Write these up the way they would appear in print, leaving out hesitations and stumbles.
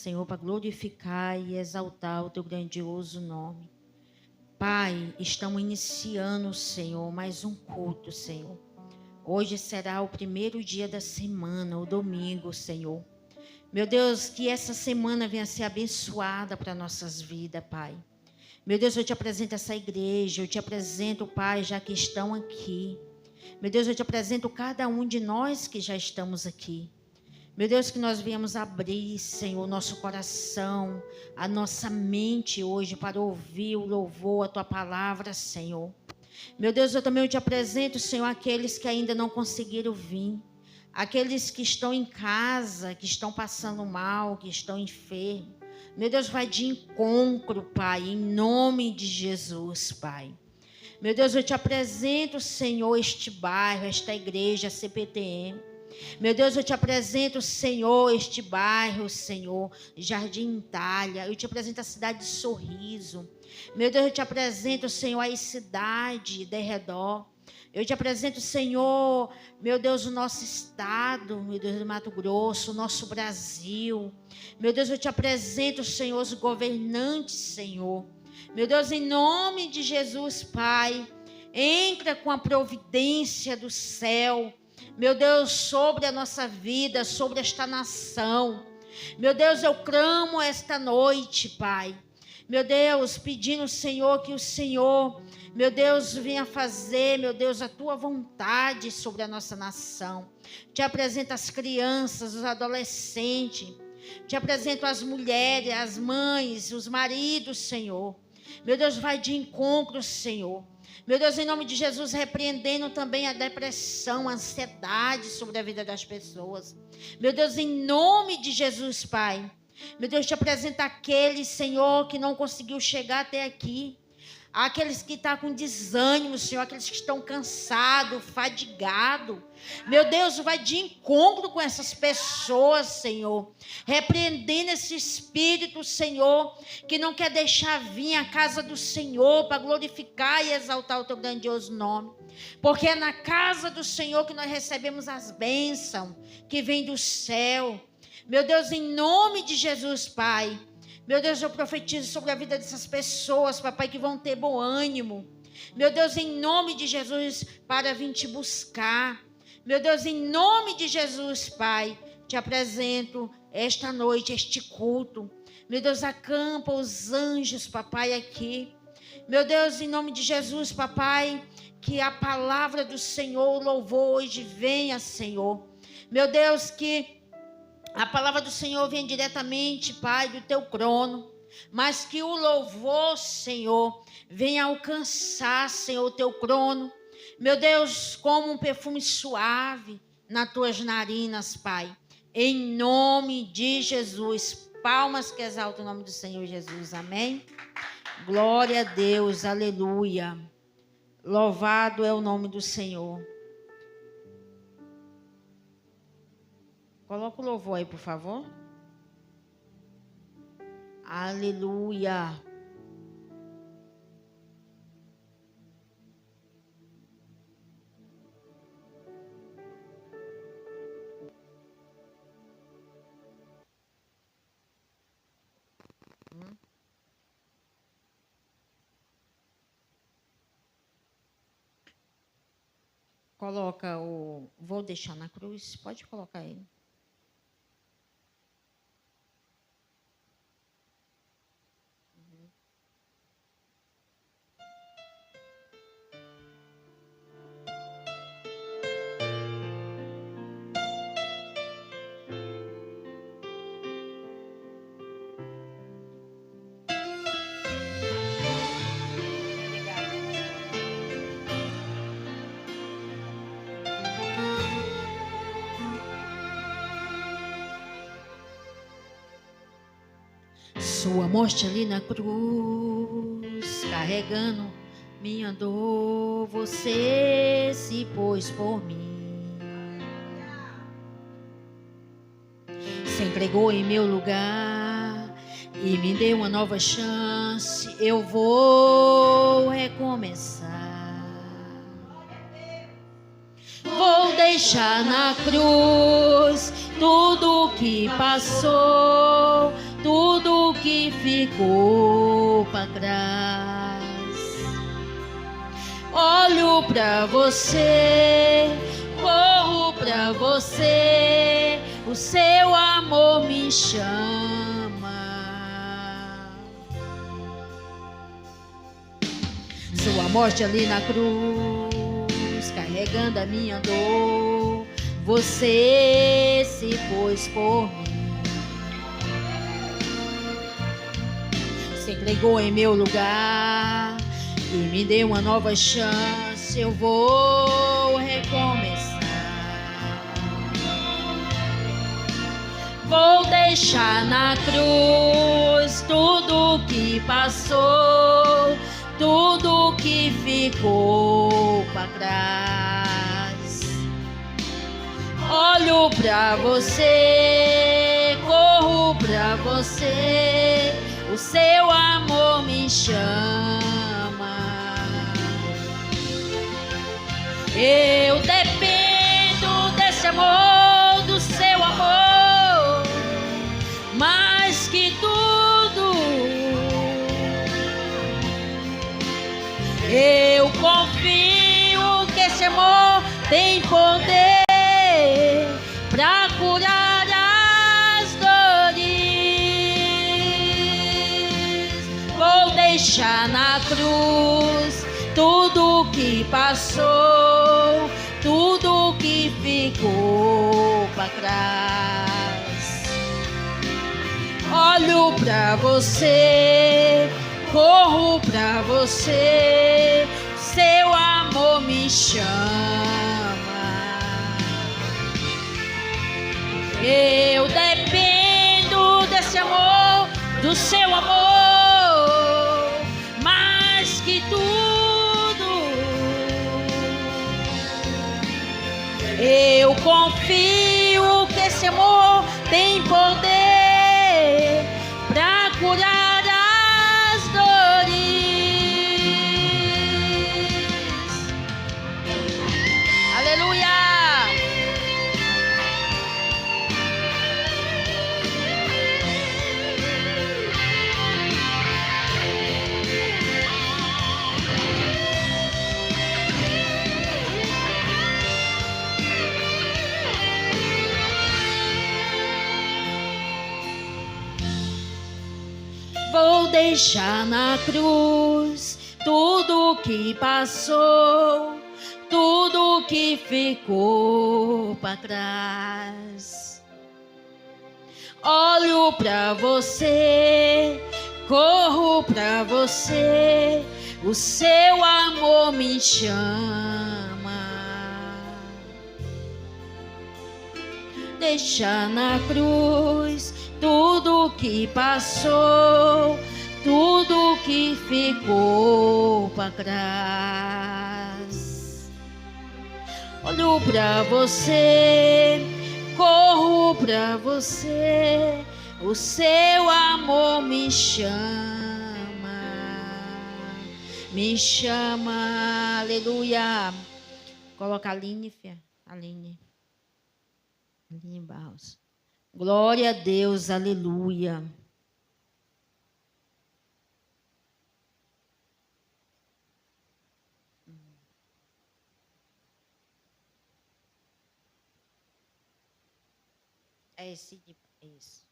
Senhor, para glorificar e exaltar o teu grandioso nome. Pai, estamos iniciando, Senhor, mais um culto, Senhor. Hoje será o primeiro dia da semana, o domingo, Senhor. Meu Deus, que essa semana venha ser abençoada para nossas vidas, Pai. Meu Deus, eu te apresento essa igreja, eu te apresento, Pai, já que estão aqui. Meu Deus, eu te apresento cada um de nós que já estamos aqui. Meu Deus, que nós viemos abrir, Senhor, nosso coração, a nossa mente hoje para ouvir o louvor, a Tua palavra, Senhor. Meu Deus, eu também te apresento, Senhor, aqueles que ainda não conseguiram vir. Aqueles que estão em casa, que estão passando mal, que estão enfermos. Meu Deus, vai de encontro, Pai, em nome de Jesus, Pai. Meu Deus, eu te apresento, Senhor, este bairro, esta igreja, a CPTM. Meu Deus, eu te apresento, Senhor, este bairro, Senhor, Jardim Itália. Eu te apresento a cidade de Sorriso. Meu Deus, eu te apresento, Senhor, a cidade de redor. Eu te apresento, Senhor, meu Deus, o nosso estado, meu Deus, do Mato Grosso, o nosso Brasil. Meu Deus, eu te apresento, Senhor, os governantes, Senhor. Meu Deus, em nome de Jesus, Pai, entra com a providência do céu. Meu Deus, sobre a nossa vida, sobre esta nação. Meu Deus, eu clamo esta noite, Pai. Meu Deus, pedindo, Senhor, que o Senhor, meu Deus, venha fazer, meu Deus, a Tua vontade sobre a nossa nação. Te apresento as crianças, os adolescentes. Te apresento as mulheres, as mães, os maridos, Senhor. Meu Deus, vai de encontro, Senhor. Meu Deus, em nome de Jesus, repreendendo também a depressão, a ansiedade sobre a vida das pessoas. Meu Deus, em nome de Jesus, Pai. Meu Deus, te apresento aqueles, Senhor, que não conseguiu chegar até aqui. Aqueles que estão com desânimo, Senhor, aqueles que estão cansados, fadigados. Meu Deus, vai de encontro com essas pessoas, Senhor. Repreendendo esse espírito, Senhor, que não quer deixar vir a casa do Senhor para glorificar e exaltar o teu grandioso nome. Porque é na casa do Senhor que nós recebemos as bênçãos que vêm do céu. Meu Deus, em nome de Jesus, Pai. Meu Deus, eu profetizo sobre a vida dessas pessoas, papai, que vão ter bom ânimo. Meu Deus, em nome de Jesus, para vir te buscar. Meu Deus, em nome de Jesus, Pai, te apresento esta noite, este culto. Meu Deus, acampa os anjos, papai, aqui. Meu Deus, em nome de Jesus, papai, que a palavra do Senhor, o louvor hoje venha, Senhor. Meu Deus, que a palavra do Senhor vem diretamente, Pai, do teu trono, mas que o louvor, Senhor, venha alcançar, Senhor, o teu trono. Meu Deus, como um perfume suave nas tuas narinas, Pai. Em nome de Jesus. Palmas que exaltam o nome do Senhor Jesus. Amém? Glória a Deus. Aleluia. Louvado é o nome do Senhor. Coloca o louvor aí, por favor. Aleluia. Coloca o... Vou deixar na cruz. Pode colocar ele. Sua morte ali na cruz, carregando minha dor, você se pôs por mim. Se entregou em meu lugar e me deu uma nova chance. Eu vou recomeçar. Vou deixar na cruz tudo que passou. ficou para trás. Olho para você, corro para você, o seu amor me chama. Sua morte ali na cruz, carregando a minha dor, você se pôs por mim. Se entregou em meu lugar e me deu uma nova chance. Eu vou recomeçar. Vou deixar na cruz tudo que passou, tudo que ficou para trás. Olho pra você, corro pra você, o seu amor me chama. Eu dependo desse amor, do seu amor, mais que tudo. Eu confio que esse amor tem poder pra curar as dores. Vou deixar na cruz tudo que passou, tudo que ficou para trás. Olho pra você, corro pra você, seu amor me chama. Eu dependo desse amor, do seu amor, mais que tudo. Eu confio que esse amor tem poder pra curar as dores. Aleluia! Vou deixar na cruz tudo que passou, tudo que ficou para trás. Olho pra você, corro pra você, o seu amor me chama. Deixar na cruz tudo que passou, tudo que ficou para trás. Olho pra você, corro pra você, o seu amor me chama, me chama. Aleluia. Coloca a Aline, fia. Aline Barros. Glória a Deus, aleluia. É esse, é isso.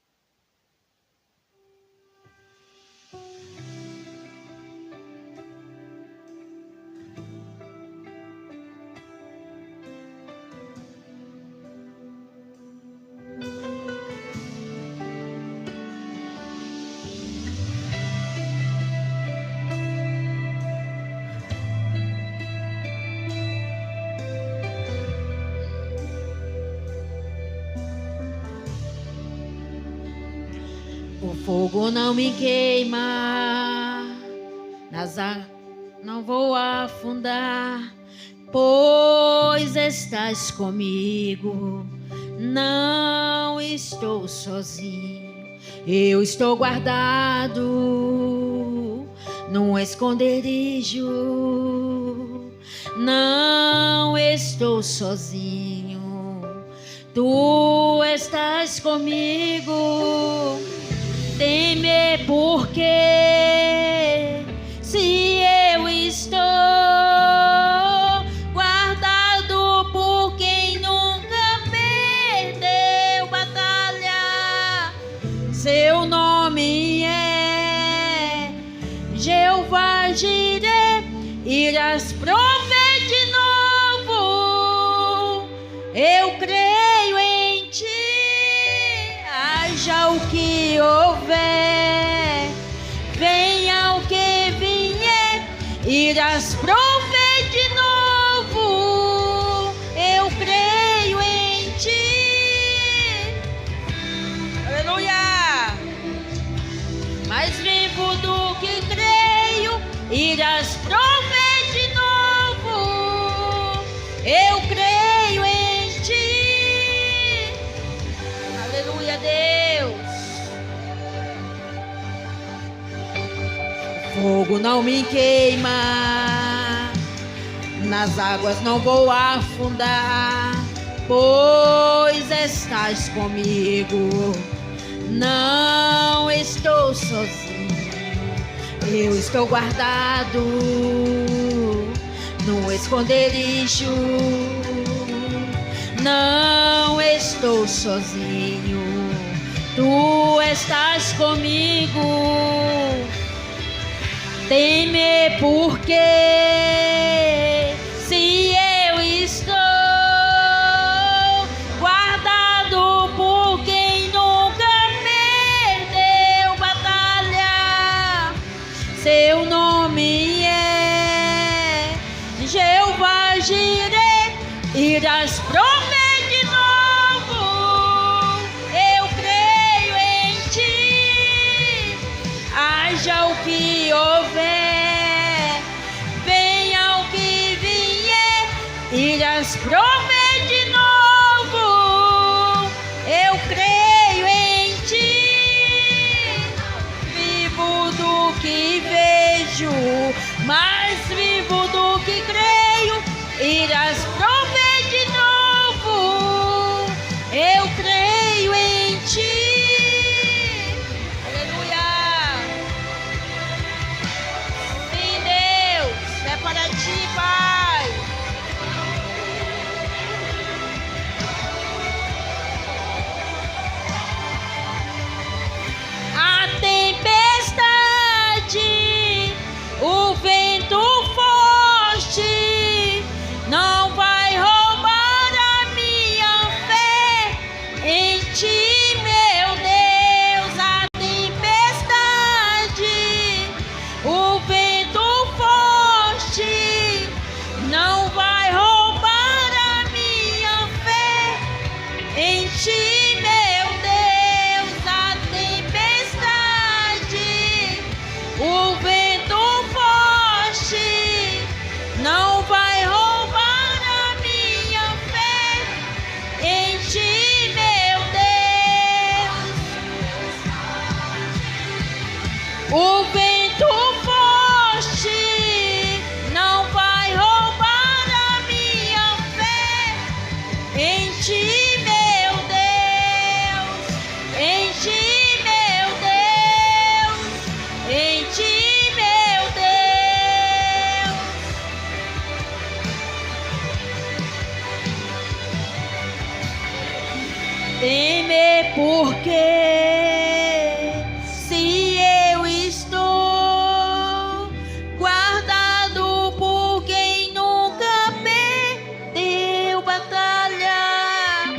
O fogo não me queima, nas águas não vou afundar, pois estás comigo, não estou sozinho, eu estou guardado num esconderijo, não estou sozinho, tu estás comigo. Teme porque se eu estou guardado por quem nunca perdeu batalha, seu nome é Jeová Jireh, irás prover de novo. Eu creio em ti, haja o que houver, venha o que vier, irás prover de novo. Eu creio em ti. Aleluia! Mais vivo do que creio, irás prover de novo. Eu creio em ti. Aleluia, Deus. O fogo não me queima, nas águas não vou afundar, pois estás comigo. Não estou sozinho, eu estou guardado no esconderijo. Não estou sozinho, tu estás comigo. Teme porque se eu estou guardado por quem nunca perdeu batalha, seu nome é Jeová Jireh, irás prover de novo. Eu creio em ti, haja o que houver, venha o que vier, irás prover de novo. Eu creio em ti, vivo do que vejo, mais vivo do que creio, irás prover de novo. Eu creio em ti. Aleluia. Sim, Deus, é para ti, Pai. A tempestade, o vento forte não vai roubar a minha fé em ti, meu Deus. A tempestade, o vento forte não vai roubar a minha fé em ti, meu Deus. A tempestade, o vento forte não vai roubar a minha fé em ti, meu Deus. O vento forte não vai roubar a minha fé em ti, meu Deus. Em ti, meu Deus. Em ti, meu Deus. Teme porque se eu estou guardado por quem nunca perdeu batalha,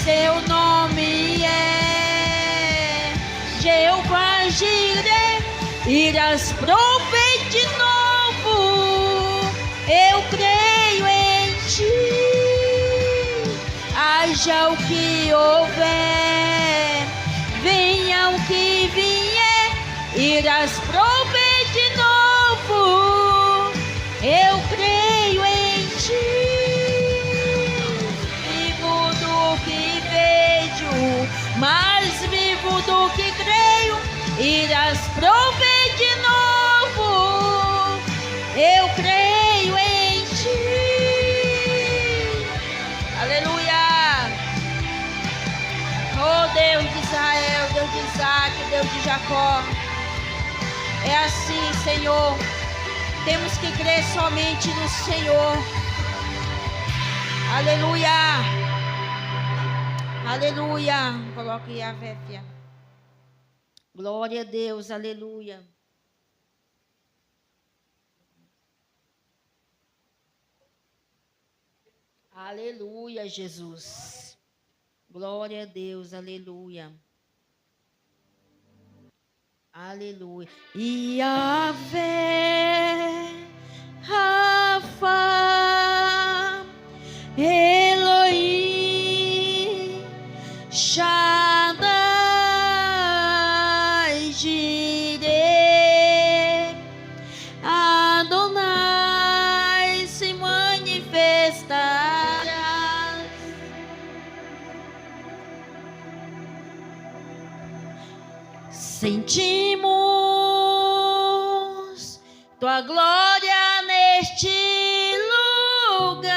seu nome é Jeová Jireh, irás prover de novo. Eu creio em ti, haja o que houver, venha o que vier, irás prover de novo. Eu creio em ti, vivo do que vejo, mais vivo do que creio, irás prover de novo. Eu creio em ti. Aleluia. Oh Deus de Israel, Deus de Isaac, Deus de Jacó. É assim, Senhor. Temos que crer somente no Senhor. Aleluia. Aleluia. Coloque a Véfia. Glória a Deus. Aleluia. Aleluia, Jesus. Glória a Deus. Aleluia. Aleluia. Yahvé, Rafa, Elohim, Shaddai, Jireh, Adonai, se manifestarás. Sentimos tua glória neste lugar.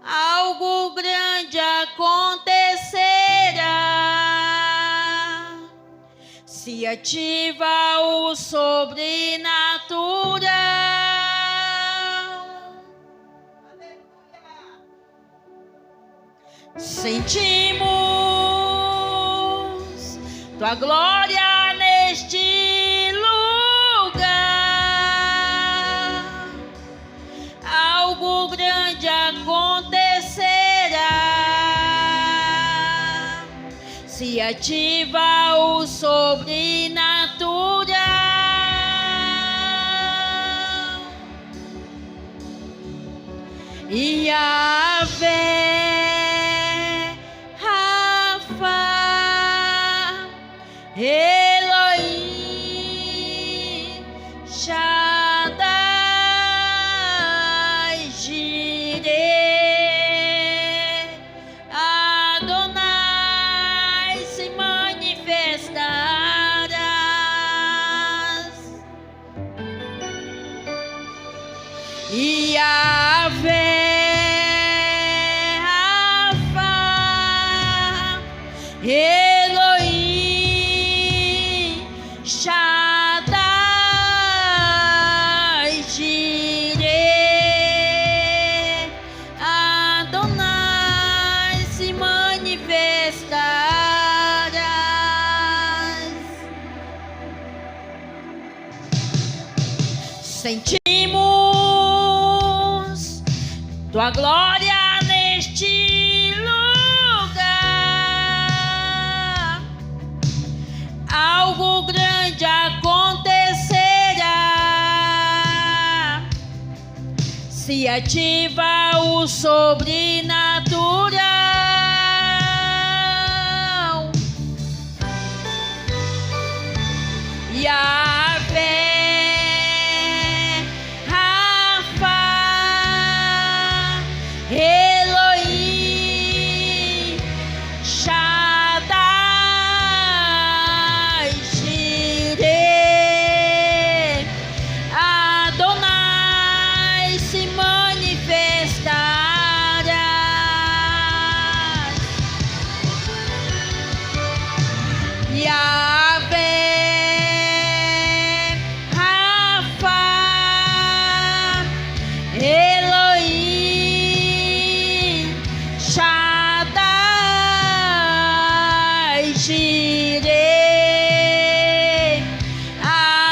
Algo grande acontecerá. Se ativa o sobrenatural. Sentimos tua glória neste lugar. Algo grande acontecerá. Se ativa o sobrenatural. Yahvé, Rafa, Elohim, Shaddai, Jireh, Adonai, se manifestarás. Yahvé, Rafa, Elohim, Shaddai, Jireh, Adonai, se manifestarás. Sentimos tua glória neste lugar. Algo grande acontecerá. Se ativa o sobrenatural. Yahvé, Elohim, Shaddai, Jireh, Adonai, se manifestarás. Yahvé, Rafa, Elohim, Shaddai, Jireh,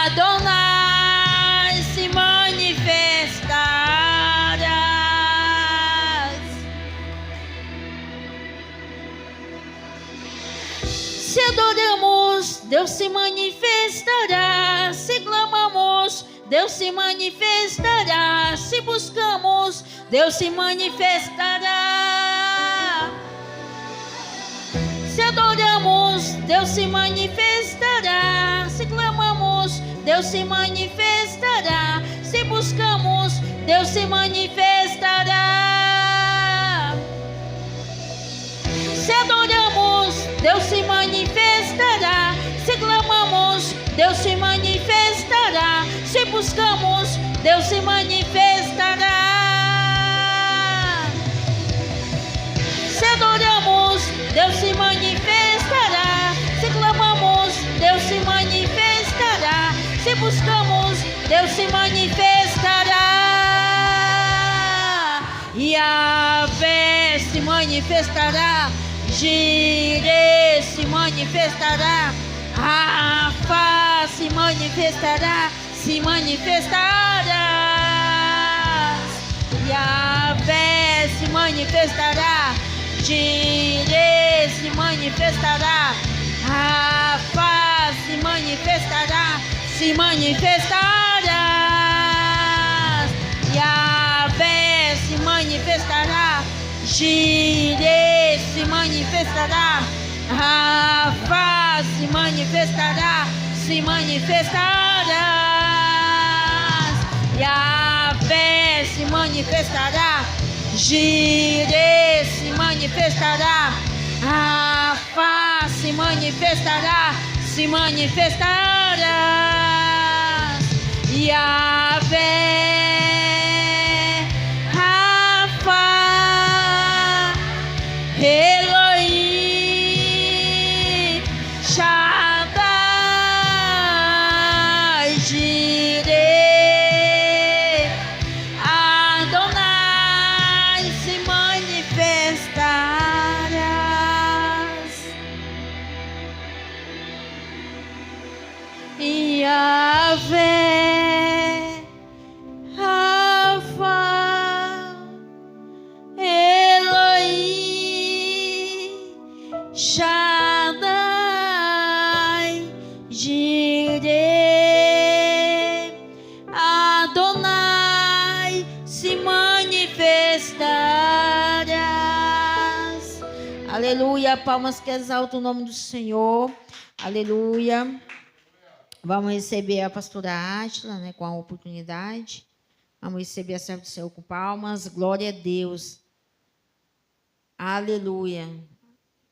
Adonai, se manifestarás. Se adoramos, Deus se manifestará. Se clamamos, Deus se manifestará. Se buscamos, Deus se manifestará. Se adoramos, Deus se manifestará. Se clamamos, Deus se manifestará. Se buscamos, Deus se manifestará. Se adoramos, Deus se manifestará. Se clamamos, Deus se manifestará. Se buscamos, Deus se manifestará. Se adoramos, Deus se manifestará. se manifestará. Yahvé se manifestará. Jireh se manifestará. Rafa se manifestará. Se manifestará. Yahvé se manifestará. Jireh se manifestará. Rafa se manifestará. Se manifestará. Yahvé se manifestará. Jireh se manifestará. Rafa se manifestará. Se manifestará. Yahvé se manifestará. Jireh se manifestará. Rafa se manifestará. Se manifestará. Yahvé, Rafa, Elohim, Shaddai, Jireh, Adonai se manifestarás. Yahvé, Rafa, Elohim, Shaddai, Jireh, Adonai se manifestarás. Aleluia, palmas que exaltam o nome do Senhor. Aleluia. Vamos receber a pastora Átila, né, com a oportunidade. Vamos receber a serva do Senhor com palmas. Glória a Deus. Aleluia.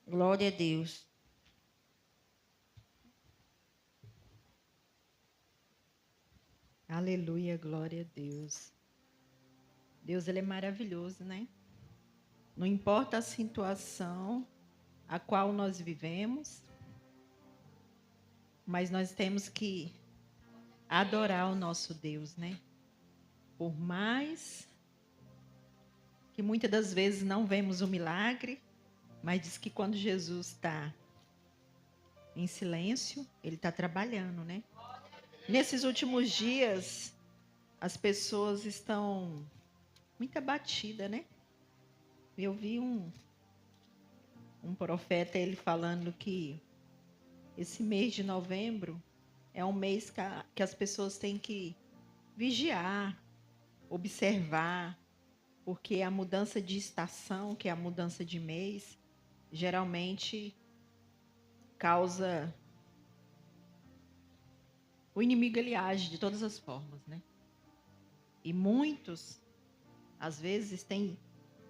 Glória a Deus. Aleluia, glória a Deus. Deus, Ele é maravilhoso, né? Não importa a situação a qual nós vivemos, mas nós temos que adorar o nosso Deus, né? Por mais que muitas das vezes não vemos o milagre, mas diz que quando Jesus está em silêncio, Ele está trabalhando, né? Nesses últimos dias, as pessoas estão muito abatidas, né? Eu vi um profeta, ele falando que esse mês de novembro é um mês que as pessoas têm que vigiar, observar, porque a mudança de estação, que é a mudança de mês, geralmente causa... O inimigo, ele age de todas as formas, né? E muitos, às vezes, têm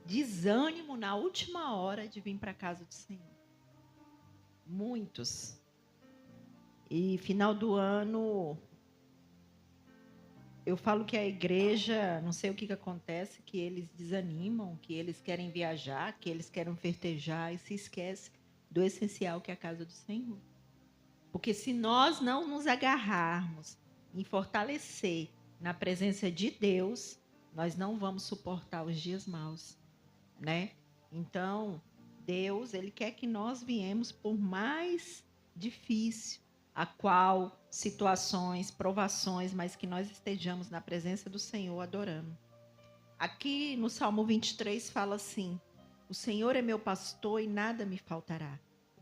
desânimo na última hora de vir para a casa do Senhor. Muitos. E final do ano, eu falo que a igreja, não sei o que acontece, que eles desanimam, que eles querem viajar, que eles querem festejar e se esquece do essencial, que é a casa do Senhor. Porque se nós não nos agarrarmos em fortalecer na presença de Deus, nós não vamos suportar os dias maus, né? Então, Deus, Ele quer que nós viemos por mais difícil, a qual situações, provações, mas que nós estejamos na presença do Senhor adorando. Aqui no Salmo 23 fala assim: o Senhor é meu pastor e nada me faltará.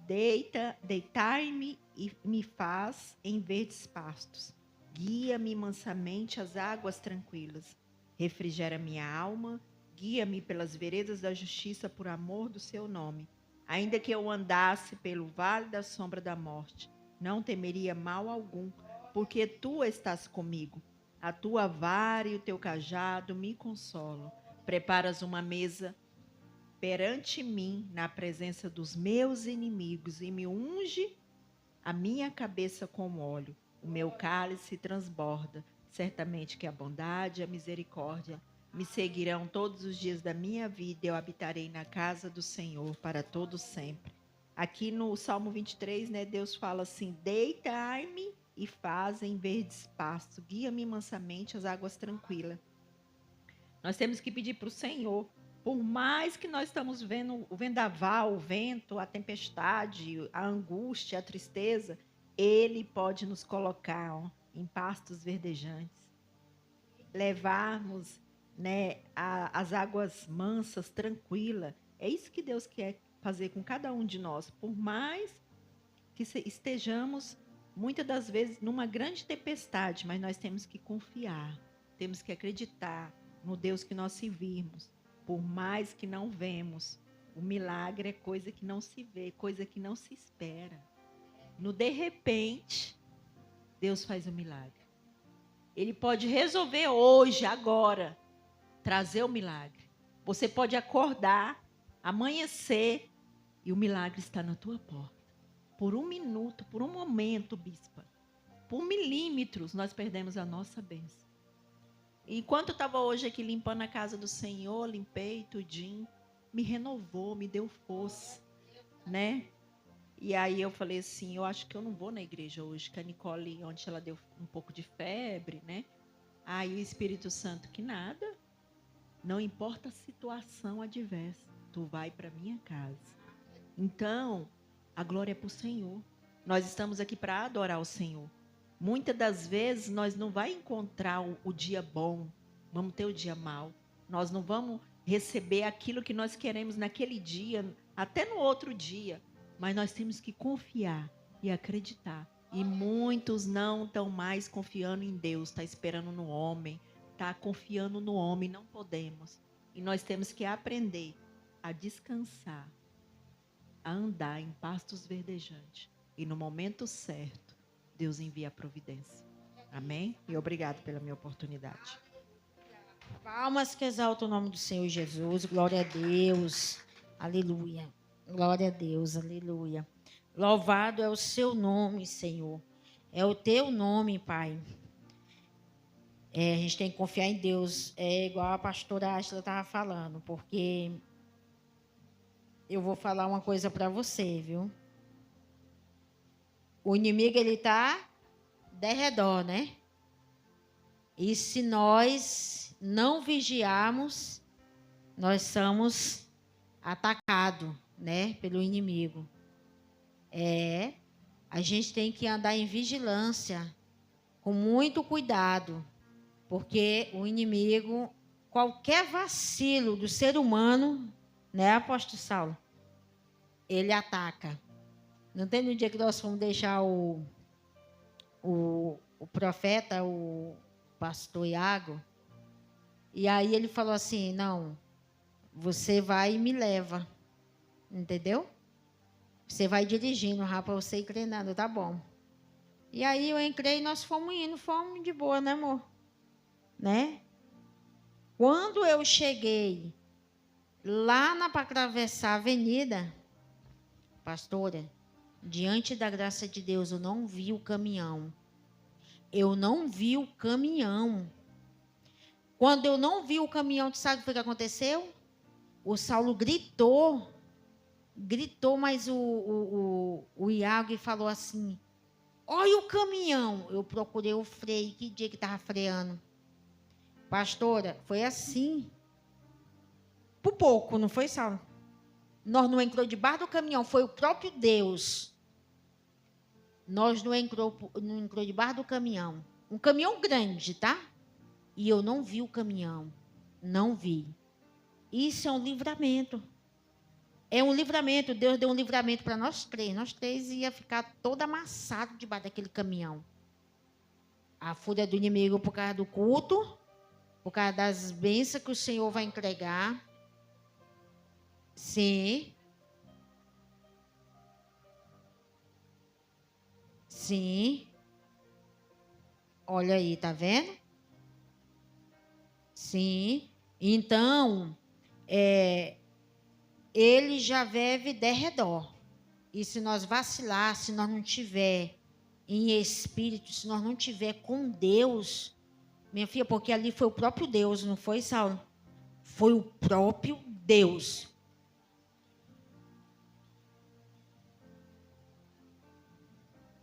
Deitai-me e me faz em verdes pastos. Guia-me mansamente às águas tranquilas. Refrigera minha alma. Guia-me pelas veredas da justiça por amor do seu nome. Ainda que eu andasse pelo vale da sombra da morte, não temeria mal algum, porque tu estás comigo. A tua vara e o teu cajado me consolam. Preparas uma mesa perante mim, na presença dos meus inimigos, e me unge a minha cabeça com óleo. O meu cálice transborda. Certamente que a bondade e a misericórdia me seguirão todos os dias da minha vida. Eu habitarei na casa do Senhor para todo sempre. Aqui no Salmo 23, né, Deus fala assim: deitai-me e fazem verdes pastos. Guia-me mansamente às águas tranquilas. Nós temos que pedir para o Senhor, por mais que nós estamos vendo o vendaval, o vento, a tempestade, a angústia, a tristeza, Ele pode nos colocar em pastos verdejantes, levarmos, né, as águas mansas, tranquilas. É isso que Deus quer fazer com cada um de nós, por mais que estejamos muitas das vezes numa grande tempestade, mas nós temos que confiar, temos que acreditar no Deus que nós servimos. Por mais que não vemos, o milagre é coisa que não se vê, coisa que não se espera. No de repente, Deus faz o milagre. Ele pode resolver hoje, agora, trazer o milagre. Você pode acordar, amanhecer, e o milagre está na tua porta. Por um minuto, por um momento, bispa, por milímetros, nós perdemos a nossa bênção. Enquanto eu estava hoje aqui limpando a casa do Senhor, limpei tudinho, me renovou, me deu força, né? E aí eu falei assim, eu acho que eu não vou na igreja hoje, que a Nicole, ontem ela deu um pouco de febre, né? Aí o Espírito Santo, que nada, não importa a situação adversa, tu vai para minha casa. Então, a glória é para o Senhor. Nós estamos aqui para adorar o Senhor. Muitas das vezes nós não vamos encontrar o dia bom, vamos ter o dia mau. Nós não vamos receber aquilo que nós queremos naquele dia, até no outro dia. Mas nós temos que confiar e acreditar. E muitos não estão mais confiando em Deus, está esperando no homem, está confiando no homem, não podemos. E nós temos que aprender a descansar, a andar em pastos verdejantes. E no momento certo, Deus envia a providência. Amém? E obrigado pela minha oportunidade. Palmas que exaltam o nome do Senhor Jesus. Glória a Deus. Aleluia. Glória a Deus. Aleluia. Louvado é o seu nome, Senhor. É o teu nome, Pai. A gente tem que confiar em Deus. É igual a pastora Ashla estava falando, porque eu vou falar uma coisa para você, viu? O inimigo, ele está de redor, né? E se nós não vigiarmos, nós somos atacados, né, pelo inimigo. A gente tem que andar em vigilância, com muito cuidado, porque o inimigo, qualquer vacilo do ser humano, né, apóstolo Saulo, ele ataca. Não tem no dia que nós fomos deixar o profeta, o pastor Iago, e aí ele falou assim, não, você vai e me leva, entendeu? Você vai dirigindo, rapaz, você ir treinando, tá bom. E aí eu entrei e nós fomos indo, fomos de boa, né, amor? Né? Quando eu cheguei lá para atravessar a avenida, pastora, diante da graça de Deus, eu não vi o caminhão. Eu não vi o caminhão. Quando eu não vi o caminhão, tu sabe o que aconteceu? O Saulo gritou, mas o Iago falou assim, olha o caminhão. Eu procurei o freio, que dia que estava freando. Pastora, foi assim. Por pouco, não foi, Saulo? Nós não entrou debaixo do caminhão, foi o próprio Deus. Nós não entrou debaixo do caminhão. Um caminhão grande, tá? E eu não vi o caminhão. Não vi. Isso é um livramento. É um livramento. Deus deu um livramento para nós três. Nós três ia ficar todo amassado debaixo daquele caminhão. A fúria do inimigo por causa do culto, por causa das bênçãos que o Senhor vai entregar. Sim. Sim. Olha aí, tá vendo? Sim. Então, ele já vive de redor. E se nós vacilar, se nós não tiver em espírito, se nós não tiver com Deus, minha filha, porque ali foi o próprio Deus, não foi, Saulo? Foi o próprio Deus.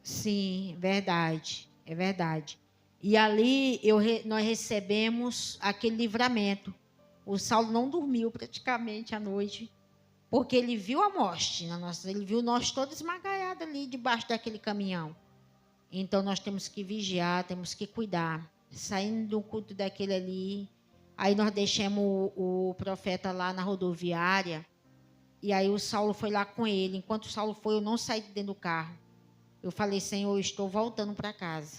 Sim, verdade, é verdade. E ali nós recebemos aquele livramento. O Saulo não dormiu praticamente à noite, porque ele viu a morte na nossa, ele viu nós todos esmagaiados ali debaixo daquele caminhão. Então nós temos que vigiar, temos que cuidar. Saindo do culto daquele ali, aí nós deixamos o profeta lá na rodoviária, e aí o Saulo foi lá com ele. Enquanto o Saulo foi, eu não saí de dentro do carro. Eu falei, Senhor, eu estou voltando para casa.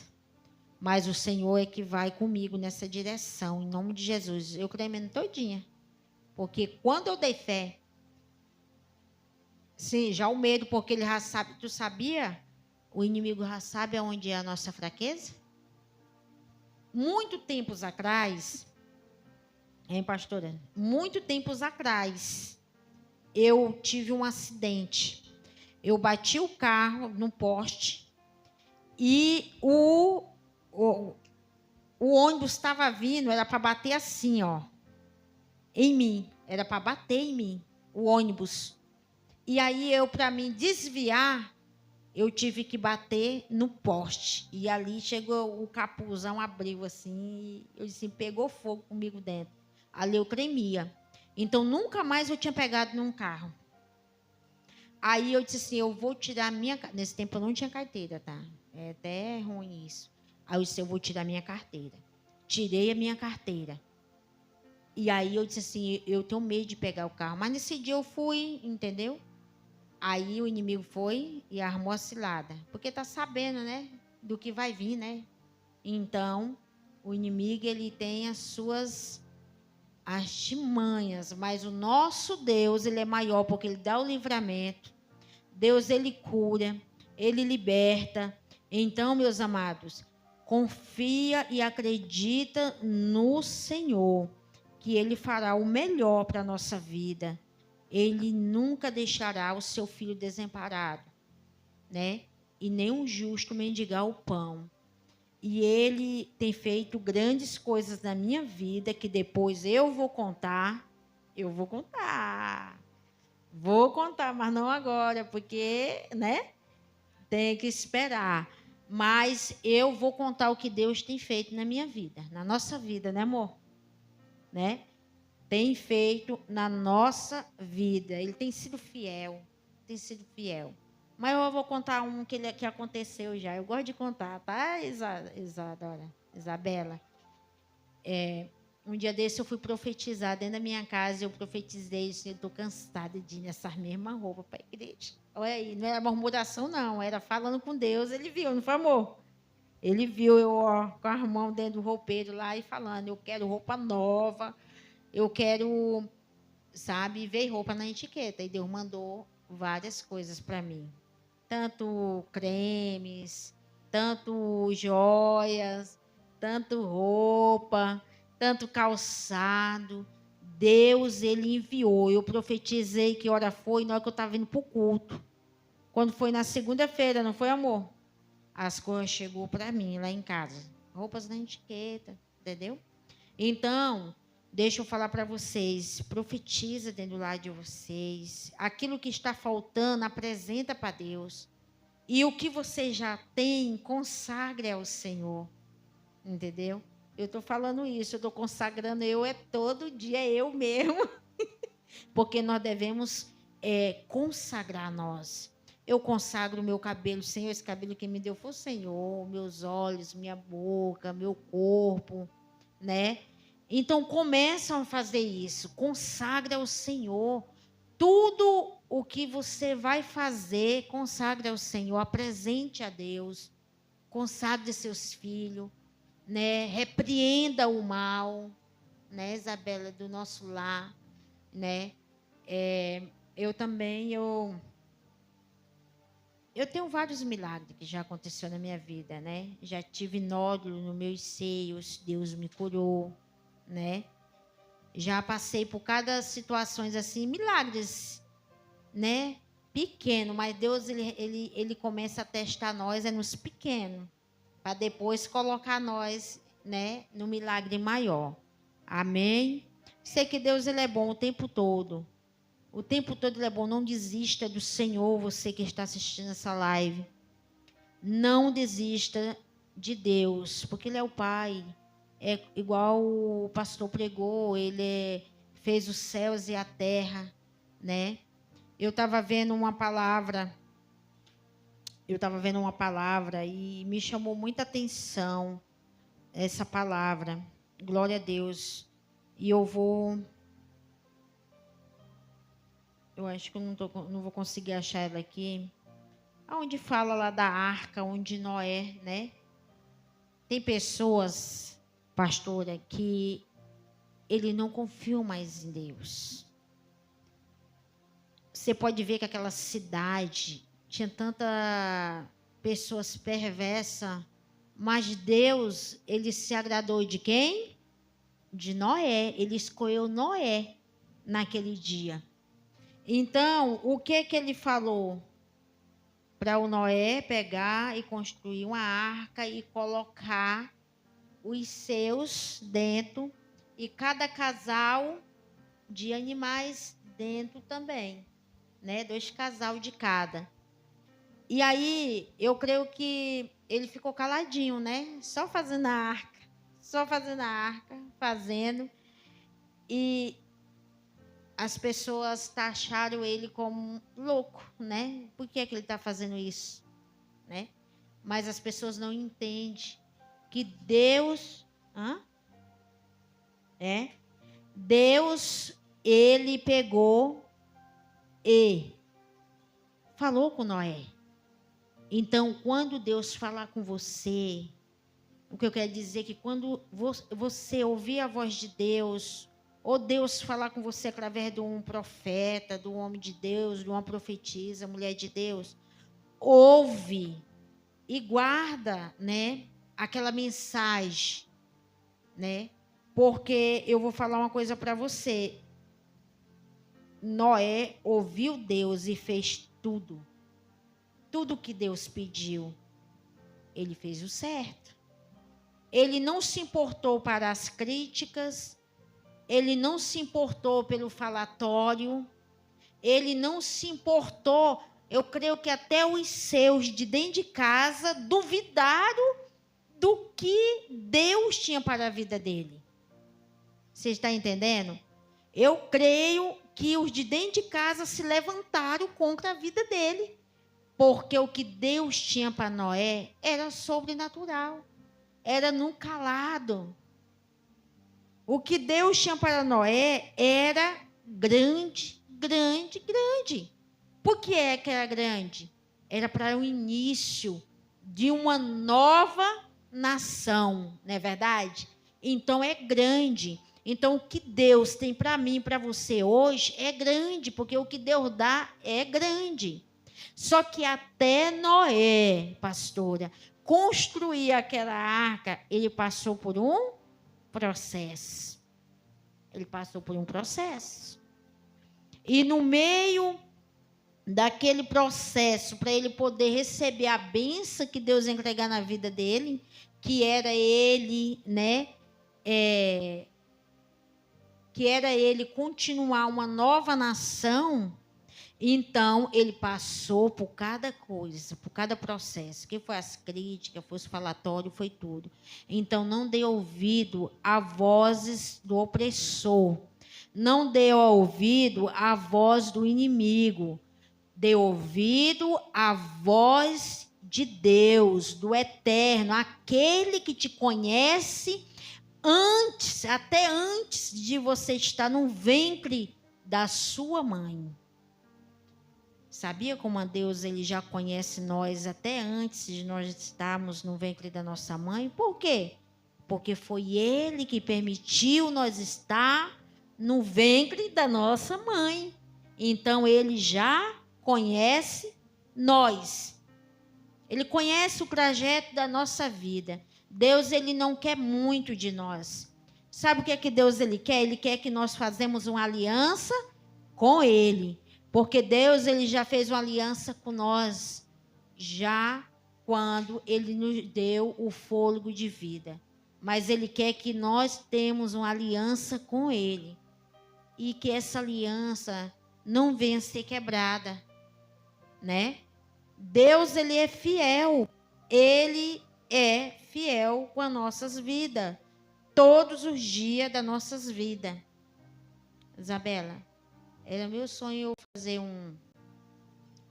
Mas o Senhor é que vai comigo nessa direção, em nome de Jesus. Eu tremendo todinha. Porque quando eu dei fé, sim, já o medo, porque ele já sabe, tu sabia? O inimigo já sabe aonde é a nossa fraqueza? Muito tempos atrás, hein, pastora? Muito tempos atrás, eu tive um acidente. Eu bati o carro no poste e o ônibus estava vindo, era para bater assim, ó, em mim. Era para bater em mim, o ônibus. E aí para mim desviar, eu tive que bater no poste. E ali chegou o capuzão, abriu assim, eu disse, pegou fogo comigo dentro. Ali eu tremia. Então nunca mais eu tinha pegado num carro. Aí eu disse assim, eu vou tirar minha... Nesse tempo eu não tinha carteira, tá? É até ruim isso. Aí eu disse, eu vou tirar minha carteira. Tirei a minha carteira. E aí eu disse assim, eu tenho medo de pegar o carro. Mas nesse dia eu fui, entendeu? Aí o inimigo foi e armou a cilada. Porque tá sabendo, né? Do que vai vir, né? Então, o inimigo, ele tem as suas artimanhas. Mas o nosso Deus, ele é maior, porque ele dá o livramento. Deus, ele cura, ele liberta. Então, meus amados, confia e acredita no Senhor, que ele fará o melhor para a nossa vida. Ele nunca deixará o seu filho desamparado, né? E nem um justo mendigar o pão. E ele tem feito grandes coisas na minha vida, que depois eu vou contar. Vou contar, mas não agora, porque, né? Tem que esperar. Mas eu vou contar o que Deus tem feito na minha vida, na nossa vida, né, amor? Né? Tem feito na nossa vida. Ele tem sido fiel. Mas eu vou contar um que aconteceu já. Eu gosto de contar, tá, Isabela? Um dia desse eu fui profetizar dentro da minha casa. Eu profetizei, eu estou cansada de ir nessas mesmas roupas para a igreja. Olha aí, não era murmuração, não. Era falando com Deus. Ele viu, não foi, amor? Ele viu eu com as mãos dentro do roupeiro lá e falando, eu quero roupa nova. Eu quero, sabe, ver roupa na etiqueta. E Deus mandou várias coisas para mim. Tanto cremes, tanto joias, tanto roupa, tanto calçado. Deus, ele enviou. Eu profetizei que hora foi, na hora que eu estava indo para o culto. Quando foi na segunda-feira, não foi, amor? As coisas chegou para mim lá em casa. Roupas na etiqueta, entendeu? Então, deixa eu falar para vocês, profetiza dentro do lar de vocês. Aquilo que está faltando, apresenta para Deus. E o que você já tem, consagre ao Senhor. Entendeu? Eu estou falando isso, eu estou consagrando, todo dia eu mesmo. Porque nós devemos consagrar nós. Eu consagro o meu cabelo, Senhor, esse cabelo que me deu foi o Senhor, meus olhos, minha boca, meu corpo, né? Então, começam a fazer isso. Consagra ao Senhor. Tudo o que você vai fazer, consagra ao Senhor. Apresente a Deus. Consagre seus filhos. Né? Repreenda o mal. Né, Isabela, do nosso lar. Né? Eu também, eu tenho vários milagres que já aconteceu na minha vida, né? Já tive nódulo nos meus seios, Deus me curou, né? Já passei por cada situações assim, milagres, né? Pequeno, mas Deus ele começa a testar nós nos pequenos, para depois colocar nós, né, no milagre maior. Amém? Sei que Deus ele é bom o tempo todo. O tempo todo ele é bom. Não desista do Senhor, você que está assistindo essa live. Não desista de Deus, porque Ele é o Pai. É igual o pastor pregou, fez os céus e a terra, né? Eu estava vendo uma palavra e me chamou muita atenção essa palavra. Glória a Deus. E eu acho que eu não vou conseguir achar ela aqui. Onde fala lá da arca, onde Noé, né? Tem pessoas, pastora, que ele não confiam mais em Deus. Você pode ver que aquela cidade tinha tanta pessoas perversas, mas Deus, ele se agradou de quem? De Noé. Ele escolheu Noé naquele dia. Então, o que ele falou? Para o Noé pegar e construir uma arca e colocar os seus dentro, e cada casal de animais dentro também, né? 2 casal de cada. E aí, eu creio que ele ficou caladinho, né? Só fazendo a arca, fazendo. E as pessoas taxaram ele como louco, né? Por que ele está fazendo isso, né? Mas as pessoas não entendem que Deus, Deus, ele pegou e falou com Noé. Então, quando Deus falar com você, o que eu quero dizer é que quando você ouvir a voz de Deus, ou Deus falar com você através de um profeta, de um homem de Deus, de uma profetisa, mulher de Deus, ouve e guarda, né, aquela mensagem, né? Porque eu vou falar uma coisa para você. Noé ouviu Deus e fez tudo. Tudo que Deus pediu, ele fez o certo. Ele não se importou para as críticas, ele não se importou pelo falatório, ele não se importou. Eu creio que até os seus de dentro de casa duvidaram do que Deus tinha para a vida dele. Você está entendendo? Eu creio que os de dentro de casa se levantaram contra a vida dele, porque o que Deus tinha para Noé era sobrenatural, era no calado. O que Deus tinha para Noé era grande, grande, grande. Por que é que era grande? Era para o início de uma nova nação, não é verdade? Então é grande. Então o que Deus tem para mim e para você hoje é grande, porque o que Deus dá é grande. Só que até Noé, pastora, construir aquela arca, ele passou por um processo. Ele passou por um processo. E no meio daquele processo, para ele poder receber a bênção que Deus ia entregar na vida dele, que era ele, né? Que era ele continuar uma nova nação. Então, ele passou por cada coisa, por cada processo, que foi as críticas, foi os falatórios, foi tudo. Então, não dê ouvido a vozes do opressor, não dê ouvido à voz do inimigo, dê ouvido à voz de Deus, do Eterno, aquele que te conhece até antes de você estar no ventre da sua mãe. Sabia como a Deus ele já conhece nós até antes de nós estarmos no ventre da nossa mãe? Por quê? Porque foi Ele que permitiu nós estar no ventre da nossa mãe. Então, Ele já conhece nós. Ele conhece o trajeto da nossa vida. Deus, Ele não quer muito de nós. Sabe o que é que Deus ele quer? Ele quer que nós façamos uma aliança com Ele. Porque Deus ele já fez uma aliança com nós, já quando Ele nos deu o fôlego de vida. Mas Ele quer que nós temos uma aliança com Ele. E que essa aliança não venha a ser quebrada, né? Deus ele é fiel. Ele é fiel com as nossas vidas, todos os dias das nossas vidas. Isabela, era meu sonho eu fazer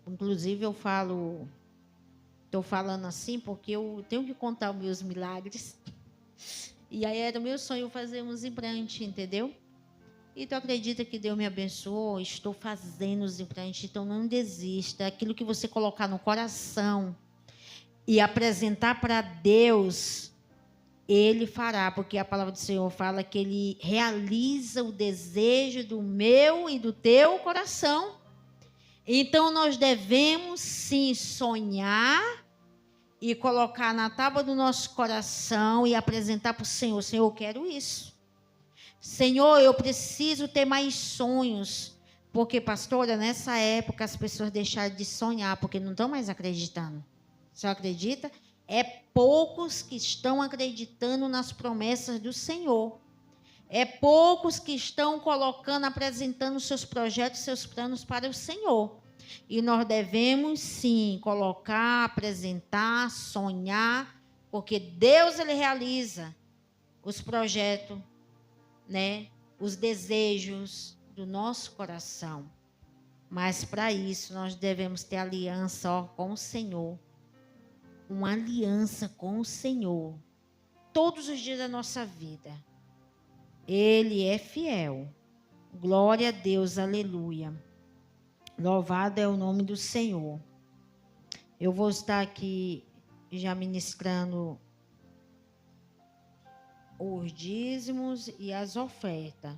inclusive eu estou falando assim porque eu tenho que contar os meus milagres. E aí era meu sonho fazer uns implantes, entendeu? E tu acredita que Deus me abençoou? Estou fazendo os implantes, então não desista. Aquilo que você colocar no coração e apresentar para Deus, Ele fará, porque a palavra do Senhor fala que Ele realiza o desejo do meu e do teu coração. Então nós devemos sim sonhar e colocar na tábua do nosso coração e apresentar para o Senhor: Senhor, eu quero isso. Senhor, eu preciso ter mais sonhos. Porque, pastora, nessa época as pessoas deixaram de sonhar, porque não estão mais acreditando. Você acredita? É poucos que estão acreditando nas promessas do Senhor. É poucos que estão colocando, apresentando seus projetos, seus planos para o Senhor. E nós devemos, sim, colocar, apresentar, sonhar, porque Deus, Ele realiza os projetos, né, os desejos do nosso coração. Mas para isso nós devemos ter aliança com o Senhor. Uma aliança com o Senhor. Todos os dias da nossa vida. Ele é fiel. Glória a Deus, aleluia. Louvado é o nome do Senhor. Eu vou estar aqui já ministrando os dízimos e as ofertas.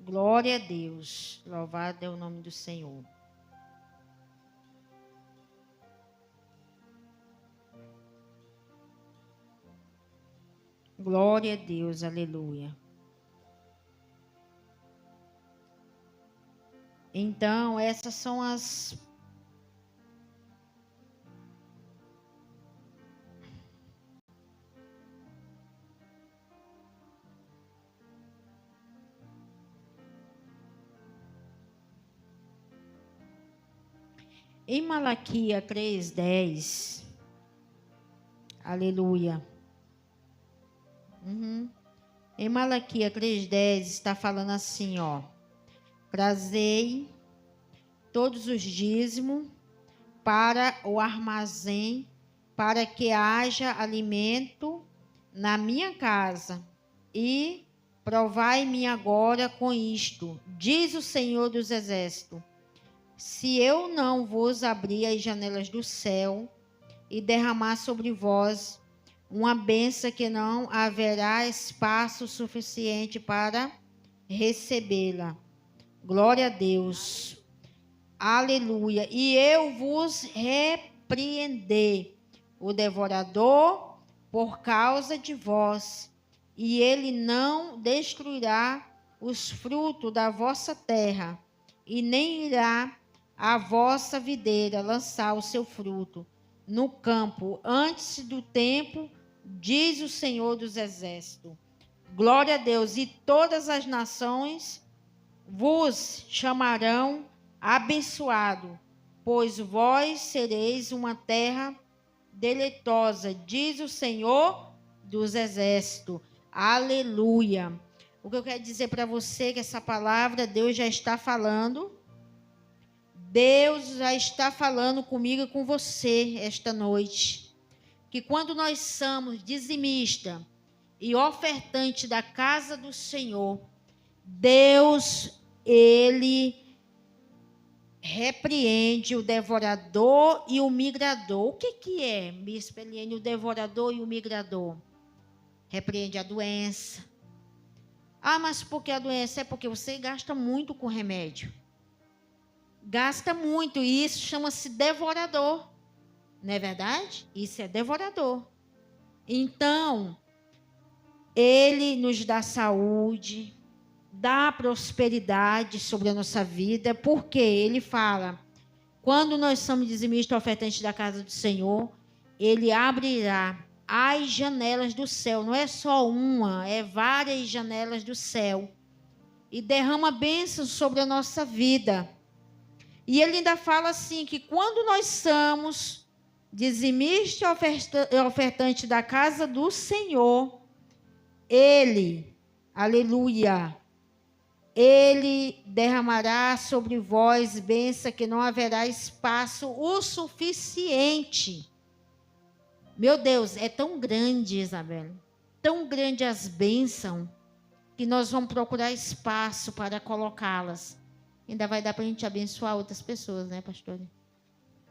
Glória a Deus. Louvado é o nome do Senhor. Glória a Deus, aleluia. Então, essas são as em Malaquias 3:10. Aleluia. Em Malaquias 3:10 está falando assim, ó: trazei todos os dízimos para o armazém, para que haja alimento na minha casa, e provai-me agora com isto, diz o Senhor dos Exércitos: se eu não vos abrir as janelas do céu e derramar sobre vós uma bênção que não haverá espaço suficiente para recebê-la. Glória a Deus. Aleluia. E eu vos repreender o devorador por causa de vós, e ele não destruirá os frutos da vossa terra, e nem irá a vossa videira lançar o seu fruto no campo antes do tempo, diz o Senhor dos Exércitos. Glória a Deus. E todas as nações vos chamarão abençoado, pois vós sereis uma terra deleitosa, diz o Senhor dos Exércitos. Aleluia. O que eu quero dizer para você é que essa palavra Deus já está falando. Deus já está falando comigo e com você esta noite. Que quando nós somos dizimistas e ofertantes da casa do Senhor, Deus, Ele repreende o devorador e o migrador. O que é, Bispo Eliane, o devorador e o migrador? Repreende a doença. Ah, mas por que a doença? É porque você gasta muito com remédio. Gasta muito, e isso chama-se devorador. Não é verdade? Isso é devorador. Então, Ele nos dá saúde, dá prosperidade sobre a nossa vida, porque Ele fala, quando nós somos dizimistas ofertantes da casa do Senhor, Ele abrirá as janelas do céu, não é só uma, é várias janelas do céu, e derrama bênçãos sobre a nossa vida. E Ele ainda fala assim, que quando nós somos dizimista e ofertante da casa do Senhor, Ele, aleluia, Ele derramará sobre vós bênção que não haverá espaço o suficiente. Meu Deus, é tão grande, Isabel, tão grande as bênçãos, que nós vamos procurar espaço para colocá-las. Ainda vai dar para a gente abençoar outras pessoas, né, pastor?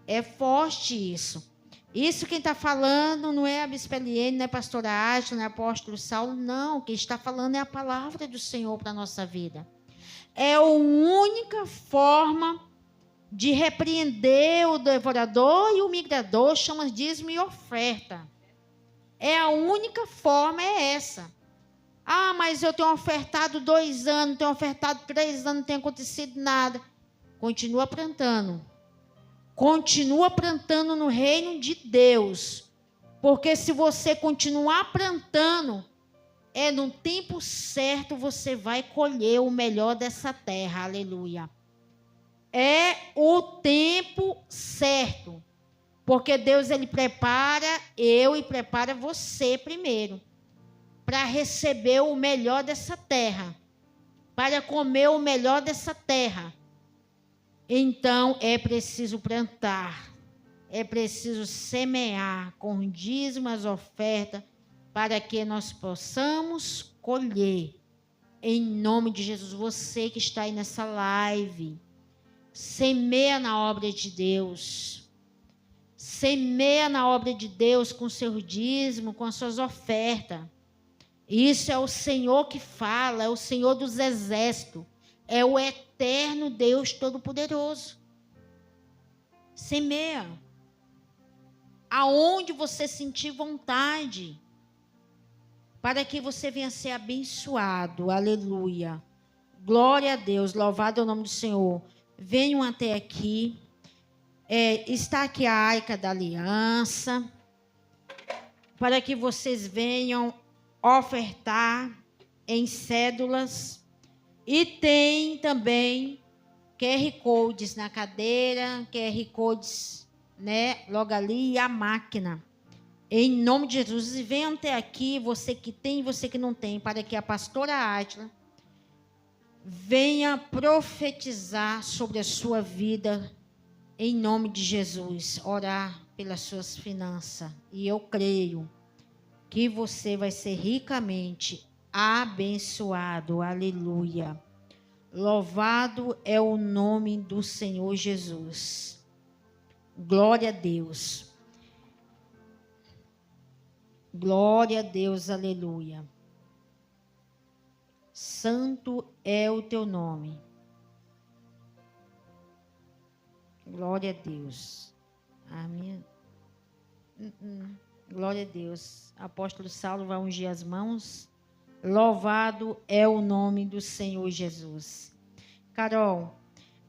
É forte isso. Isso quem está falando não é a Bispa Eliene, não é a pastora Átila, não é o apóstolo Saulo, não. Quem está falando é a palavra do Senhor para a nossa vida. É a única forma de repreender o devorador e o migrador, chama dízimo e oferta. É a única forma, é essa. Ah, mas eu tenho ofertado 2 anos, tenho ofertado 3 anos, não tem acontecido nada. Continua plantando. Continua plantando no reino de Deus. Porque se você continuar plantando, no tempo certo você vai colher o melhor dessa terra. Aleluia. É o tempo certo. Porque Deus, Ele prepara eu e prepara você primeiro, para receber o melhor dessa terra, para comer o melhor dessa terra. Então, é preciso plantar, é preciso semear com dízimos, ofertas, para que nós possamos colher. Em nome de Jesus, você que está aí nessa live, semeia na obra de Deus. Semeia na obra de Deus com seu dízimo, com as suas ofertas. Isso é o Senhor que fala, é o Senhor dos exércitos, é o eterno Deus Todo-Poderoso. Semeia. Aonde você sentir vontade, para que você venha ser abençoado. Aleluia. Glória a Deus, louvado é o nome do Senhor. Venham até aqui. Está aqui a Arca da Aliança, para que vocês venham ofertar em cédulas. E tem também QR Codes na cadeira, QR Codes, né, logo ali, e a máquina. Em nome de Jesus, e venham até aqui, você que tem e você que não tem, para que a pastora Átila venha profetizar sobre a sua vida, em nome de Jesus, orar pelas suas finanças. E eu creio que você vai ser ricamente abençoado. Aleluia. Louvado é o nome do Senhor Jesus. Glória a Deus. Glória a Deus, aleluia. Santo é o teu nome. Glória a Deus. Amém. Glória a Deus. Apóstolo Saulo vai ungir as mãos. Louvado é o nome do Senhor Jesus. Carol,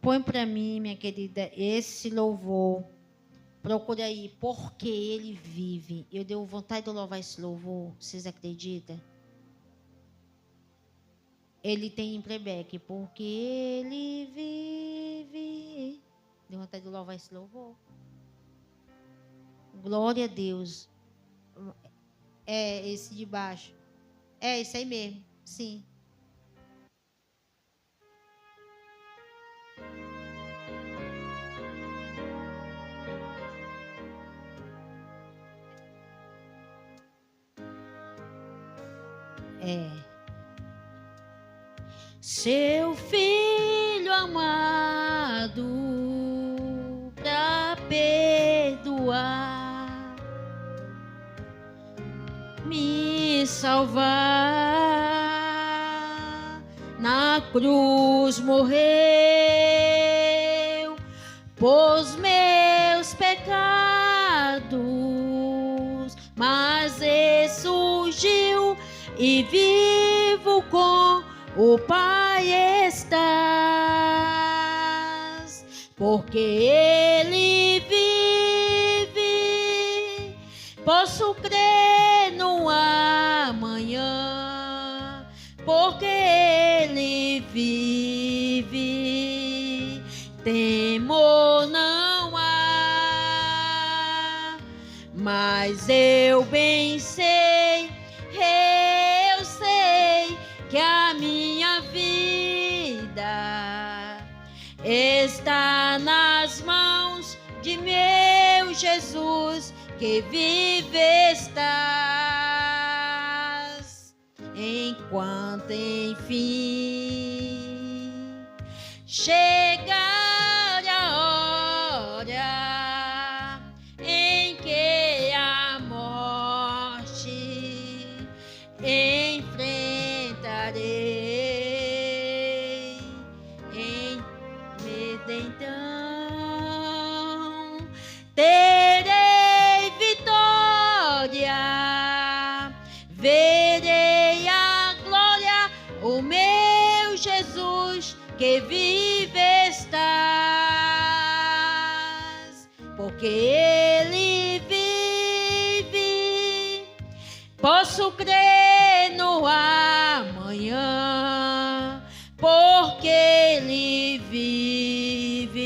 põe para mim, minha querida, esse louvor. Procura aí, porque ele vive. Eu dei vontade de louvar esse louvor, vocês acreditam? Ele tem em playback, porque ele vive. Deu vontade de louvar esse louvor. Glória a Deus. É esse de baixo. É esse aí mesmo, sim. Seu filho amado pra perdoar, me salvar, na cruz morreu pôs meus pecados, mas ressurgiu e vivo com o Pai estás, porque Ele vive, posso crer no amanhã, porque Ele vive, temor não há, mas eu bem sei, eu sei que a minha vida está nas mãos de meu Jesus, que vive estás, enquanto enfim chegar a hora em que a morte enfrentarei, então terei vitória, verei a glória, o meu Jesus que vive estás, porque Ele vive, posso crer no amanhã, porque Ele vive,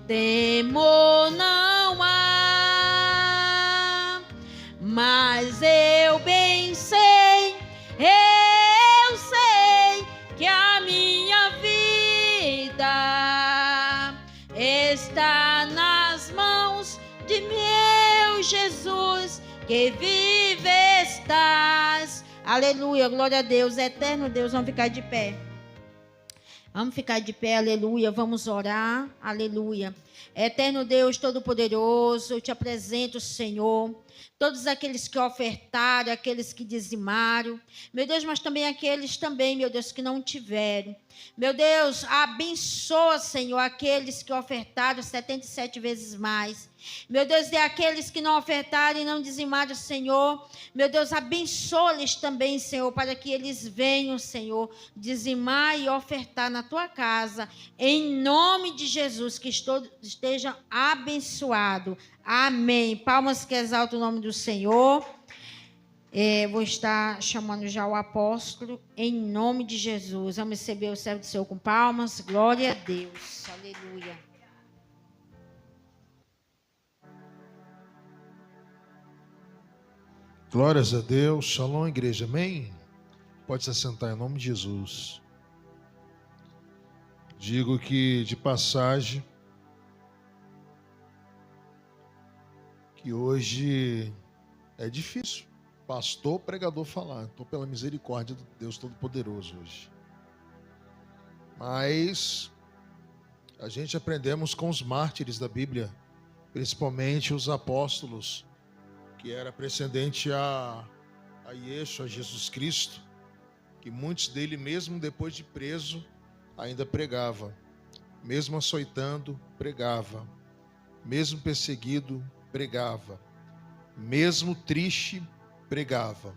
temor não há, mas eu bem sei, eu sei que a minha vida está nas mãos de meu Jesus, que vive estás. Aleluia, glória a Deus, eterno Deus. Vamos ficar de pé. Vamos ficar de pé, aleluia. Vamos orar, aleluia. Eterno Deus Todo-Poderoso, eu te apresento, Senhor, todos aqueles que ofertaram, aqueles que dizimaram, meu Deus, mas também aqueles também, meu Deus, que não tiveram. Meu Deus, abençoa, Senhor, aqueles que ofertaram 77 vezes mais. Meu Deus, e aqueles que não ofertaram e não dizimaram, Senhor, meu Deus, abençoa-lhes também, Senhor, para que eles venham, Senhor, dizimar e ofertar na tua casa, em nome de Jesus, que estejam abençoados. Amém. Palmas que exaltam o nome do Senhor. Vou estar chamando já o apóstolo, em nome de Jesus. Vamos receber o servo do Senhor com palmas. Glória a Deus. Aleluia. Glórias a Deus. Shalom, igreja. Amém? Pode se assentar em nome de Jesus. Digo que, de passagem, que hoje é difícil pastor, pregador falar. Estou pela misericórdia de Deus Todo-Poderoso hoje. Mas a gente aprendemos com os mártires da Bíblia, principalmente os apóstolos, que era precedente a Yeshua, a Jesus Cristo, que muitos dele, mesmo depois de preso, ainda pregava. Mesmo açoitando, pregava. Mesmo perseguido, pregava. Mesmo triste, pregava.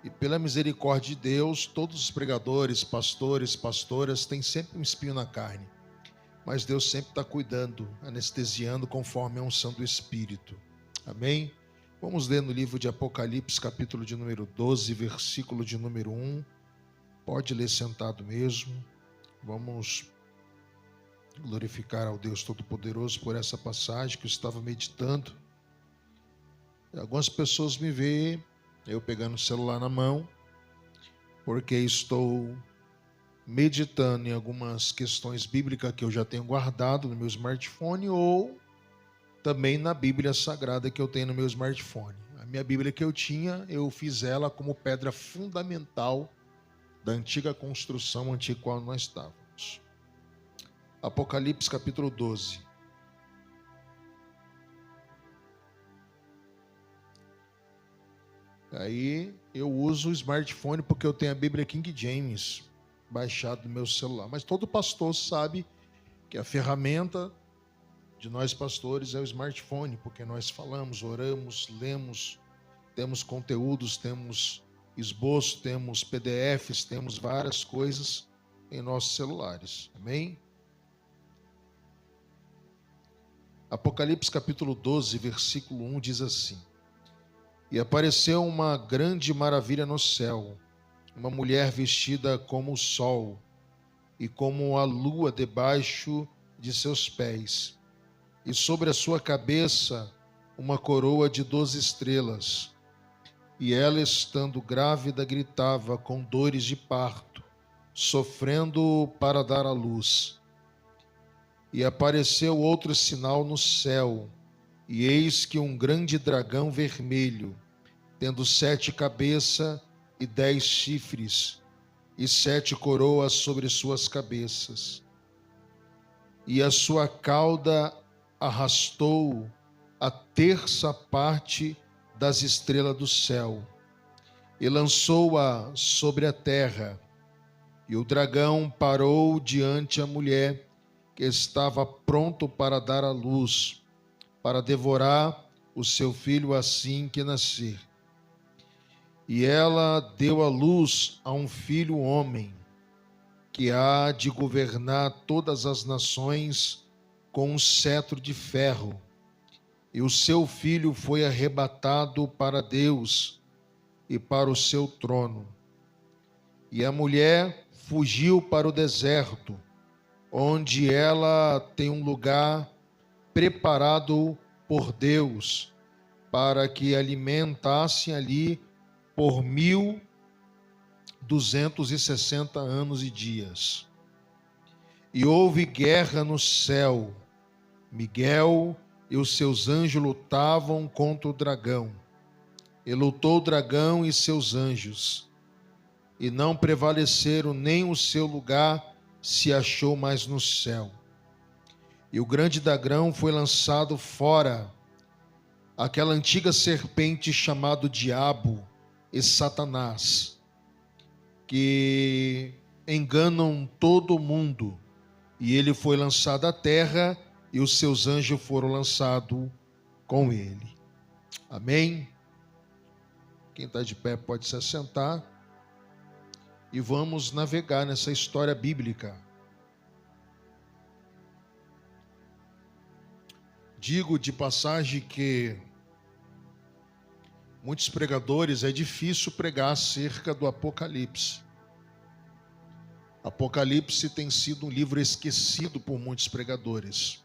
E pela misericórdia de Deus, todos os pregadores, pastores, pastoras têm sempre um espinho na carne. Mas Deus sempre está cuidando, anestesiando conforme a unção do Espírito. Amém? Vamos ler no livro de Apocalipse, capítulo de número 12, versículo de número 1. Pode ler sentado mesmo. Vamos glorificar ao Deus Todo-Poderoso por essa passagem que eu estava meditando. Algumas pessoas me veem, eu pegando o celular na mão, porque estou meditando em algumas questões bíblicas que eu já tenho guardado no meu smartphone, ou também na Bíblia Sagrada que eu tenho no meu smartphone. A minha Bíblia que eu tinha, eu fiz ela como pedra fundamental da antiga construção antiga qual nós estávamos. Apocalipse capítulo 12. Aí eu uso o smartphone porque eu tenho a Bíblia King James baixado no meu celular. Mas todo pastor sabe que a ferramenta de nós pastores é o smartphone, porque nós falamos, oramos, lemos, temos conteúdos, temos esboço, temos PDFs, temos várias coisas em nossos celulares. Amém? Apocalipse capítulo 12, versículo 1 diz assim: E apareceu uma grande maravilha no céu, uma mulher vestida como o sol e como a lua debaixo de seus pés, e sobre a sua cabeça uma coroa de 12 estrelas, e ela, estando grávida, gritava com dores de parto, sofrendo para dar à luz. E apareceu outro sinal no céu, e eis que um grande dragão vermelho, tendo 7 cabeças e 10 chifres, e 7 coroas sobre suas cabeças. E a sua cauda arrastou a terça parte das estrelas do céu, e lançou-a sobre a terra. E o dragão parou diante a mulher, que estava pronto para dar à luz, para devorar o seu filho assim que nascer. E ela deu à luz a um filho homem, que há de governar todas as nações com um cetro de ferro. E o seu filho foi arrebatado para Deus e para o seu trono. E a mulher fugiu para o deserto, onde ela tem um lugar preparado por Deus, para que alimentassem ali por 1260 anos e dias. E houve guerra no céu. Miguel e os seus anjos lutavam contra o dragão. E lutou o dragão e seus anjos, e não prevaleceram, nem o seu lugar se achou mais no céu. E o grande dragão foi lançado fora, aquela antiga serpente chamado Diabo e Satanás, que enganam todo mundo. E ele foi lançado à terra, e os seus anjos foram lançados com ele. Amém? Quem está de pé pode se assentar. E vamos navegar nessa história bíblica. Digo de passagem que muitos pregadores, é difícil pregar acerca do Apocalipse. Apocalipse tem sido um livro esquecido por muitos pregadores.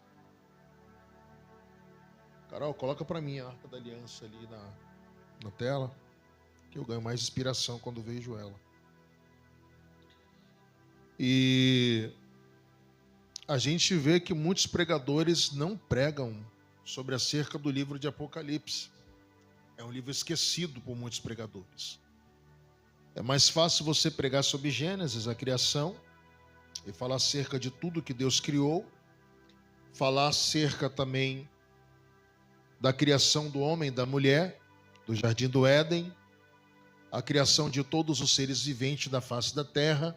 Carol, coloca para mim a Arca da Aliança ali na tela, que eu ganho mais inspiração quando vejo ela. E a gente vê que muitos pregadores não pregam sobre acerca do livro de Apocalipse. É um livro esquecido por muitos pregadores. É mais fácil você pregar sobre Gênesis, a criação, e falar acerca de tudo que Deus criou, falar acerca também da criação do homem e da mulher, do Jardim do Éden, a criação de todos os seres viventes da face da terra,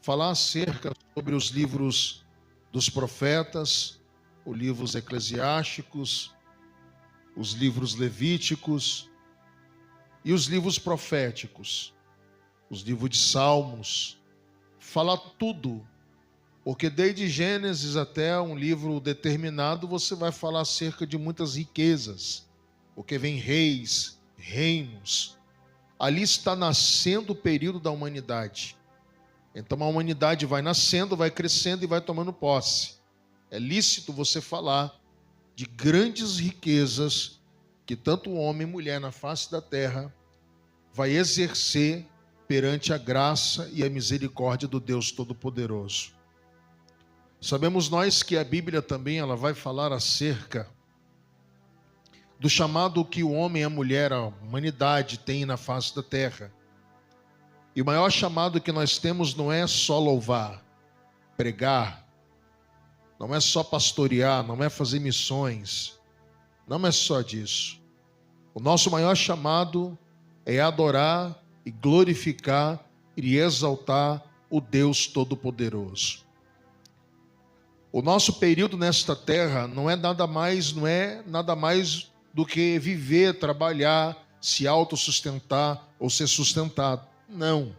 falar acerca sobre os livros dos profetas, os livros eclesiásticos, os livros levíticos e os livros proféticos, os livros de Salmos, falar tudo, porque desde Gênesis até um livro determinado você vai falar acerca de muitas riquezas, porque vem reis, reinos. Ali está nascendo o período da humanidade. Então a humanidade vai nascendo, vai crescendo e vai tomando posse. É lícito você falar de grandes riquezas que tanto homem e mulher na face da terra vai exercer perante a graça e a misericórdia do Deus Todo-Poderoso. Sabemos nós que a Bíblia também ela vai falar acerca do chamado que o homem e a mulher, a humanidade tem na face da terra. E o maior chamado que nós temos não é só louvar, pregar, não é só pastorear, não é fazer missões, não é só disso. O nosso maior chamado é adorar e glorificar e exaltar o Deus Todo-Poderoso. O nosso período nesta terra não é nada mais do que viver, trabalhar, se autossustentar ou ser sustentado. Não.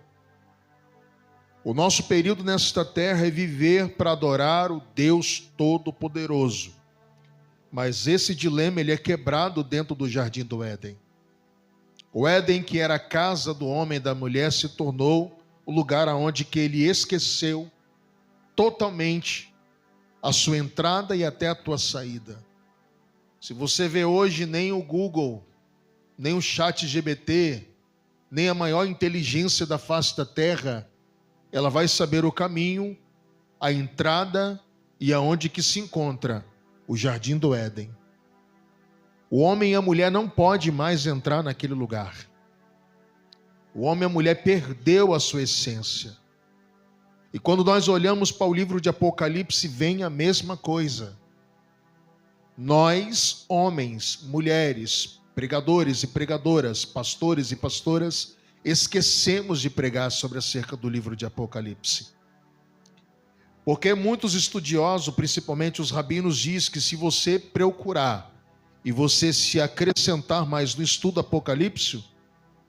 O nosso período nesta terra é viver para adorar o Deus Todo-Poderoso. Mas esse dilema ele é quebrado dentro do Jardim do Éden. O Éden, que era a casa do homem e da mulher, se tornou o lugar aonde que ele esqueceu totalmente a sua entrada e até a tua saída. Se você vê hoje, nem o Google, nem o ChatGPT, nem a maior inteligência da face da terra, ela vai saber o caminho, a entrada e aonde que se encontra o Jardim do Éden. O homem e a mulher não podem mais entrar naquele lugar. O homem e a mulher perdeu a sua essência. E quando nós olhamos para o livro de Apocalipse, vem a mesma coisa. Nós, homens, mulheres, pregadores e pregadoras, pastores e pastoras, esquecemos de pregar sobre acerca do livro de Apocalipse. Porque muitos estudiosos, principalmente os rabinos, dizem que se você procurar e você se acrescentar mais no estudo do Apocalipse,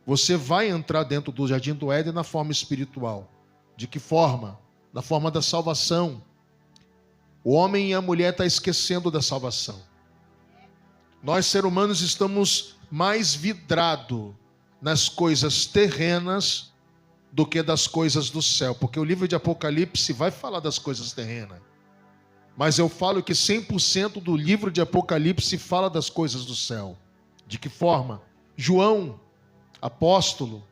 você vai entrar dentro do Jardim do Éden na forma espiritual. De que forma? Na forma da salvação. O homem e a mulher estão esquecendo da salvação. Nós, seres humanos, estamos mais vidrados nas coisas terrenas do que das coisas do céu. Porque o livro de Apocalipse vai falar das coisas terrenas. Mas eu falo que 100% do livro de Apocalipse fala das coisas do céu. De que forma? João, apóstolo,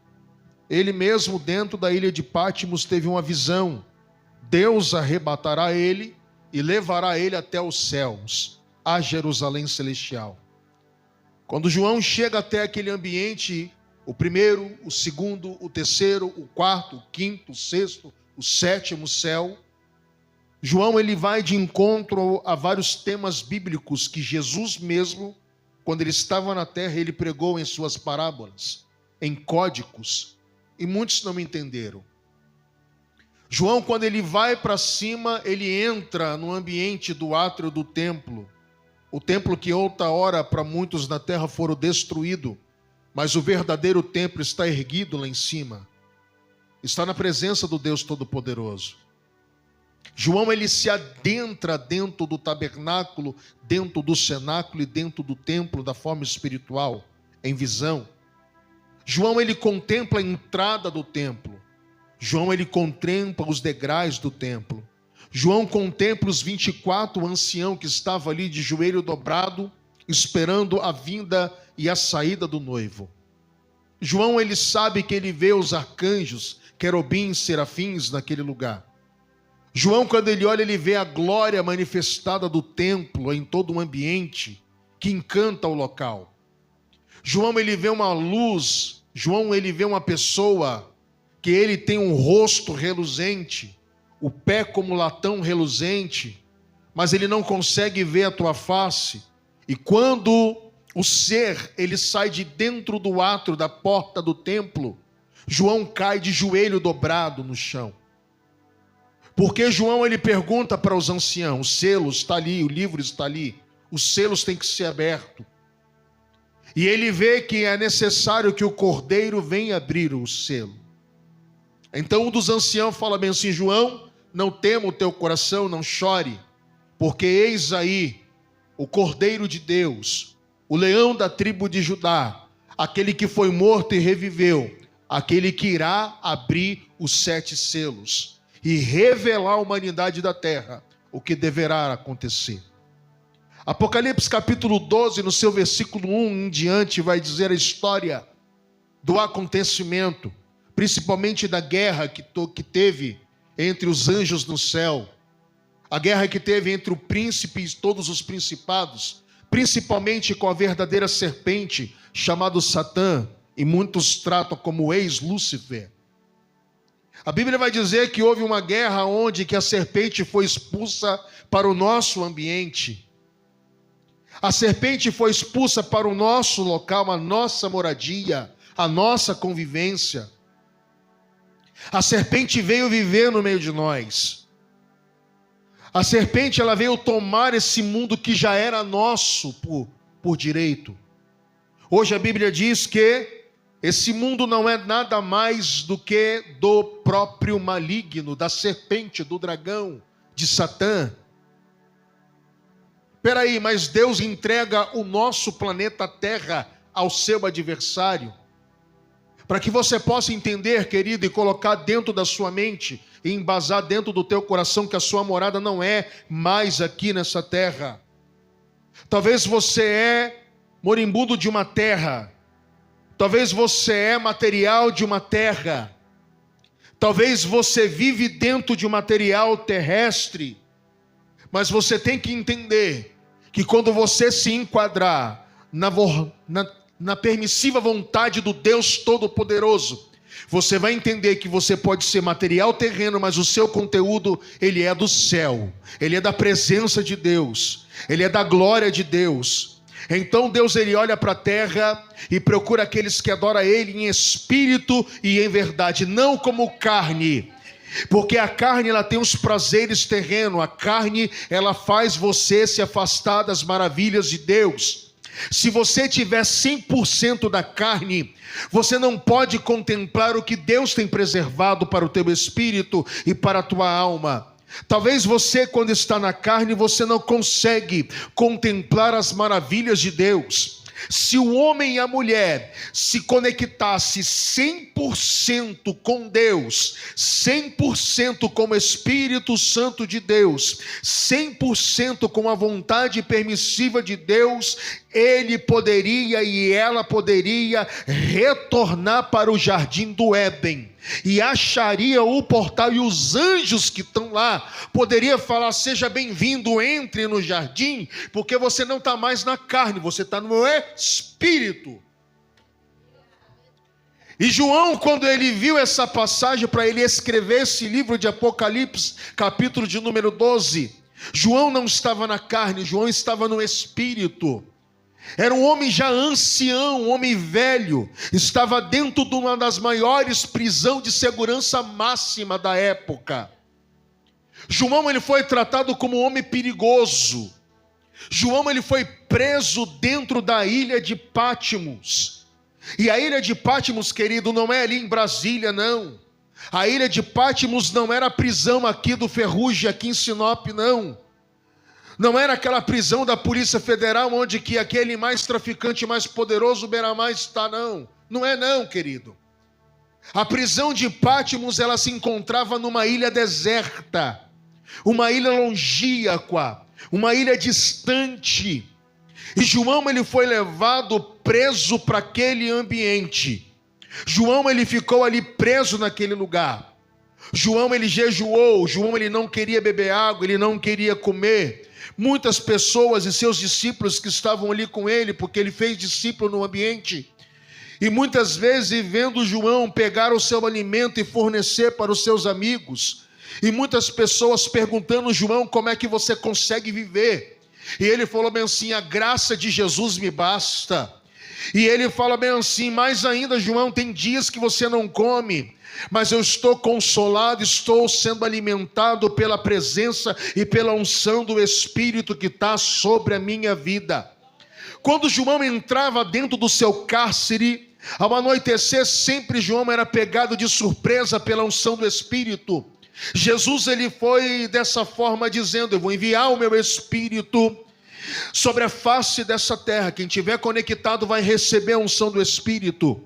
ele mesmo dentro da ilha de Pátimos teve uma visão. Deus arrebatará ele e levará ele até os céus, a Jerusalém celestial. Quando João chega até aquele ambiente, o primeiro, o segundo, o terceiro, o quarto, o quinto, o sexto, o sétimo céu, João ele vai de encontro a vários temas bíblicos que Jesus mesmo, quando ele estava na terra, ele pregou em suas parábolas, em códigos, e muitos não entenderam. João, quando ele vai para cima, ele entra no ambiente do átrio do templo. O templo que outra hora para muitos na terra foram destruído, mas o verdadeiro templo está erguido lá em cima. Está na presença do Deus Todo-Poderoso. João, ele se adentra dentro do tabernáculo, dentro do cenáculo e dentro do templo da forma espiritual, em visão. João, ele contempla a entrada do templo. João, ele contempla os degraus do templo. João contempla os 24 anciãos que estavam ali de joelho dobrado, esperando a vinda e a saída do noivo. João, ele sabe que ele vê os arcanjos, querubins, serafins naquele lugar. João, quando ele olha, ele vê a glória manifestada do templo em todo o ambiente que encanta o local. João, ele vê uma luz. João, ele vê uma pessoa que ele tem um rosto reluzente, o pé como latão reluzente, mas ele não consegue ver a tua face. E quando o ser, ele sai de dentro do átrio, da porta do templo, João cai de joelho dobrado no chão. Porque João, ele pergunta para os anciãos, o selo está ali, o livro está ali, os selos têm que ser abertos. E ele vê que é necessário que o cordeiro venha abrir o selo. Então um dos anciãos fala bem assim: João, não tema o teu coração, não chore, porque eis aí o Cordeiro de Deus, o leão da tribo de Judá, aquele que foi morto e reviveu, aquele que irá abrir os 7 selos e revelar à humanidade da terra o que deverá acontecer. Apocalipse capítulo 12, no seu versículo 1 em diante, vai dizer a história do acontecimento, principalmente da guerra que teve entre os anjos no céu, a guerra que teve entre o príncipe e todos os principados, principalmente com a verdadeira serpente, chamado Satã, e muitos tratam como ex-Lúcifer. A Bíblia vai dizer que houve uma guerra onde que a serpente foi expulsa para o nosso ambiente. A serpente foi expulsa para o nosso local, a nossa moradia, a nossa convivência. A serpente veio viver no meio de nós. A serpente, ela veio tomar esse mundo que já era nosso por direito. Hoje a Bíblia diz que esse mundo não é nada mais do que do próprio maligno, da serpente, do dragão, de Satã. Peraí, mas Deus entrega o nosso planeta Terra ao seu adversário. Para que você possa entender, querido, e colocar dentro da sua mente, e embasar dentro do teu coração que a sua morada não é mais aqui nessa terra. Talvez você é moribundo de uma terra. Talvez você é material de uma terra. Talvez você vive dentro de um material terrestre. Mas você tem que entender que quando você se enquadrar na permissiva vontade do Deus Todo-Poderoso, você vai entender que você pode ser material terreno, mas o seu conteúdo, ele é do céu. Ele é da presença de Deus. Ele é da glória de Deus. Então Deus, ele olha para a terra e procura aqueles que adoram a Ele em espírito e em verdade, não como carne. Porque a carne, ela tem os prazeres terrenos. A carne, ela faz você se afastar das maravilhas de Deus. Se você tiver 100% da carne, você não pode contemplar o que Deus tem preservado para o teu espírito e para a tua alma. Talvez você, quando está na carne, você não consegue contemplar as maravilhas de Deus. Se o homem e a mulher se conectassem 100% com Deus, 100% com o Espírito Santo de Deus, 100% com a vontade permissiva de Deus, ele poderia e ela poderia retornar para o jardim do Éden. E acharia o portal, e os anjos que estão lá poderia falar: seja bem-vindo, entre no jardim, porque você não está mais na carne, você está no espírito. E João, quando ele viu essa passagem para ele escrever esse livro de Apocalipse, capítulo de número 12, João não estava na carne, João estava no espírito. Era um homem já ancião, um homem velho, estava dentro de uma das maiores prisões de segurança máxima da época. João, ele foi tratado como um homem perigoso. João, ele foi preso dentro da ilha de Patmos. E a ilha de Patmos, querido, não é ali em Brasília, não. A ilha de Patmos não era a prisão aqui do Ferrugem, aqui em Sinop, não. Não era aquela prisão da Polícia Federal, onde que aquele mais traficante, mais poderoso, Beramar está, não. Não é não, querido. A prisão de Patmos, ela se encontrava numa ilha deserta, uma ilha longínqua, uma ilha distante. E João, ele foi levado preso para aquele ambiente. João, ele ficou ali preso naquele lugar. João, ele jejuou. João, ele não queria beber água, ele não queria comer. Muitas pessoas e seus discípulos que estavam ali com ele, porque ele fez discípulo no ambiente, e muitas vezes, vendo João pegar o seu alimento e fornecer para os seus amigos, e muitas pessoas perguntando: João, como é que você consegue viver? E ele falou bem assim: a graça de Jesus me basta. E ele fala bem assim: mais ainda, João, tem dias que você não come, mas eu estou consolado, estou sendo alimentado pela presença e pela unção do Espírito que está sobre a minha vida. Quando João entrava dentro do seu cárcere, ao anoitecer, sempre João era pegado de surpresa pela unção do Espírito. Jesus, ele foi dessa forma dizendo: eu vou enviar o meu Espírito sobre a face dessa terra. Quem estiver conectado vai receber a unção do Espírito.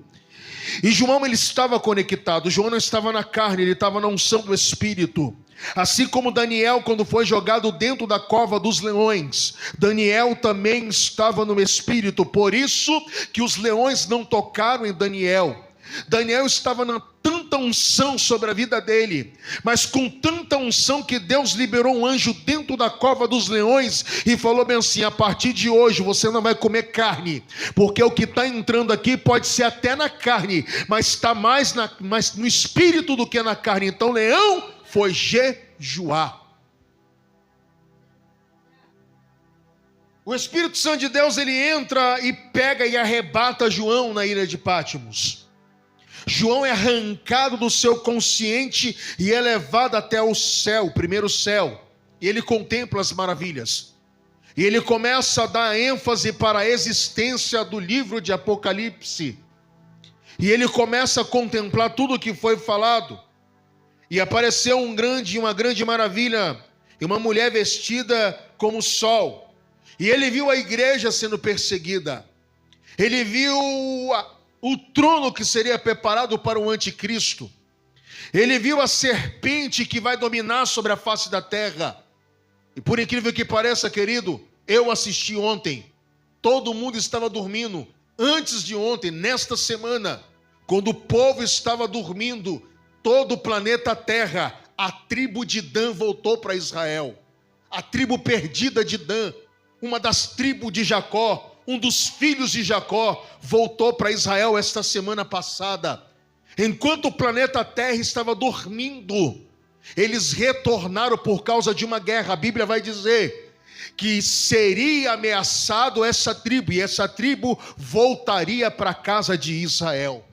E João, ele estava conectado. João não estava na carne, ele estava na unção do Espírito. Assim como Daniel, quando foi jogado dentro da cova dos leões, Daniel também estava no Espírito. Por isso que os leões não tocaram em Daniel. Daniel estava na tanta unção sobre a vida dele, mas com tanta unção que Deus liberou um anjo dentro da cova dos leões e falou bem assim: a partir de hoje você não vai comer carne, porque o que está entrando aqui pode ser até na carne, mas está mais no espírito do que na carne. Então leão foi jejuar. O Espírito Santo de Deus, ele entra e pega e arrebata João na ilha de Patmos. João é arrancado do seu consciente e é levado até o céu, o primeiro céu. E ele contempla as maravilhas. E ele começa a dar ênfase para a existência do livro de Apocalipse. E ele começa a contemplar tudo o que foi falado. E apareceu uma grande maravilha, e uma mulher vestida como o sol. E ele viu a igreja sendo perseguida. Ele viu o trono que seria preparado para o anticristo. Ele viu a serpente que vai dominar sobre a face da terra. E por incrível que pareça, querido, Eu assisti ontem, todo mundo estava dormindo. Antes de ontem, nesta semana, quando o povo estava dormindo, todo o planeta Terra, a tribo de Dan voltou para Israel. A tribo perdida de Dan, uma das tribos de Jacó, um dos filhos de Jacó, voltou para Israel esta semana passada. Enquanto o planeta Terra estava dormindo, eles retornaram por causa de uma guerra. A Bíblia vai dizer que seria ameaçado essa tribo, e essa tribo voltaria para a casa de Israel.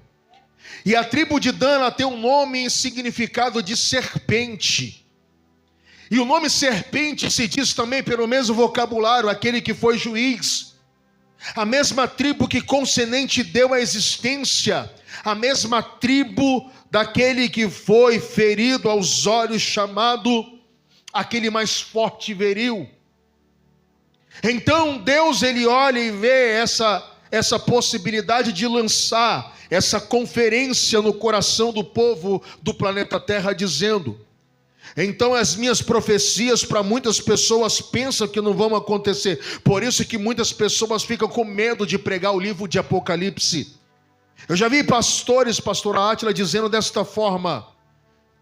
E a tribo de Dan, ela tem um nome e significado de serpente. E o nome serpente se diz também pelo mesmo vocabulário, aquele que foi juiz. A mesma tribo que com semente deu a existência, a mesma tribo daquele que foi ferido aos olhos, chamado aquele mais forte e viril. Então Deus, ele olha e vê essa possibilidade de lançar essa conferência no coração do povo do planeta Terra, dizendo: então as minhas profecias para muitas pessoas pensam que não vão acontecer. Por isso que muitas pessoas ficam com medo de pregar o livro de Apocalipse. Eu já vi pastores, pastora Átila, dizendo desta forma: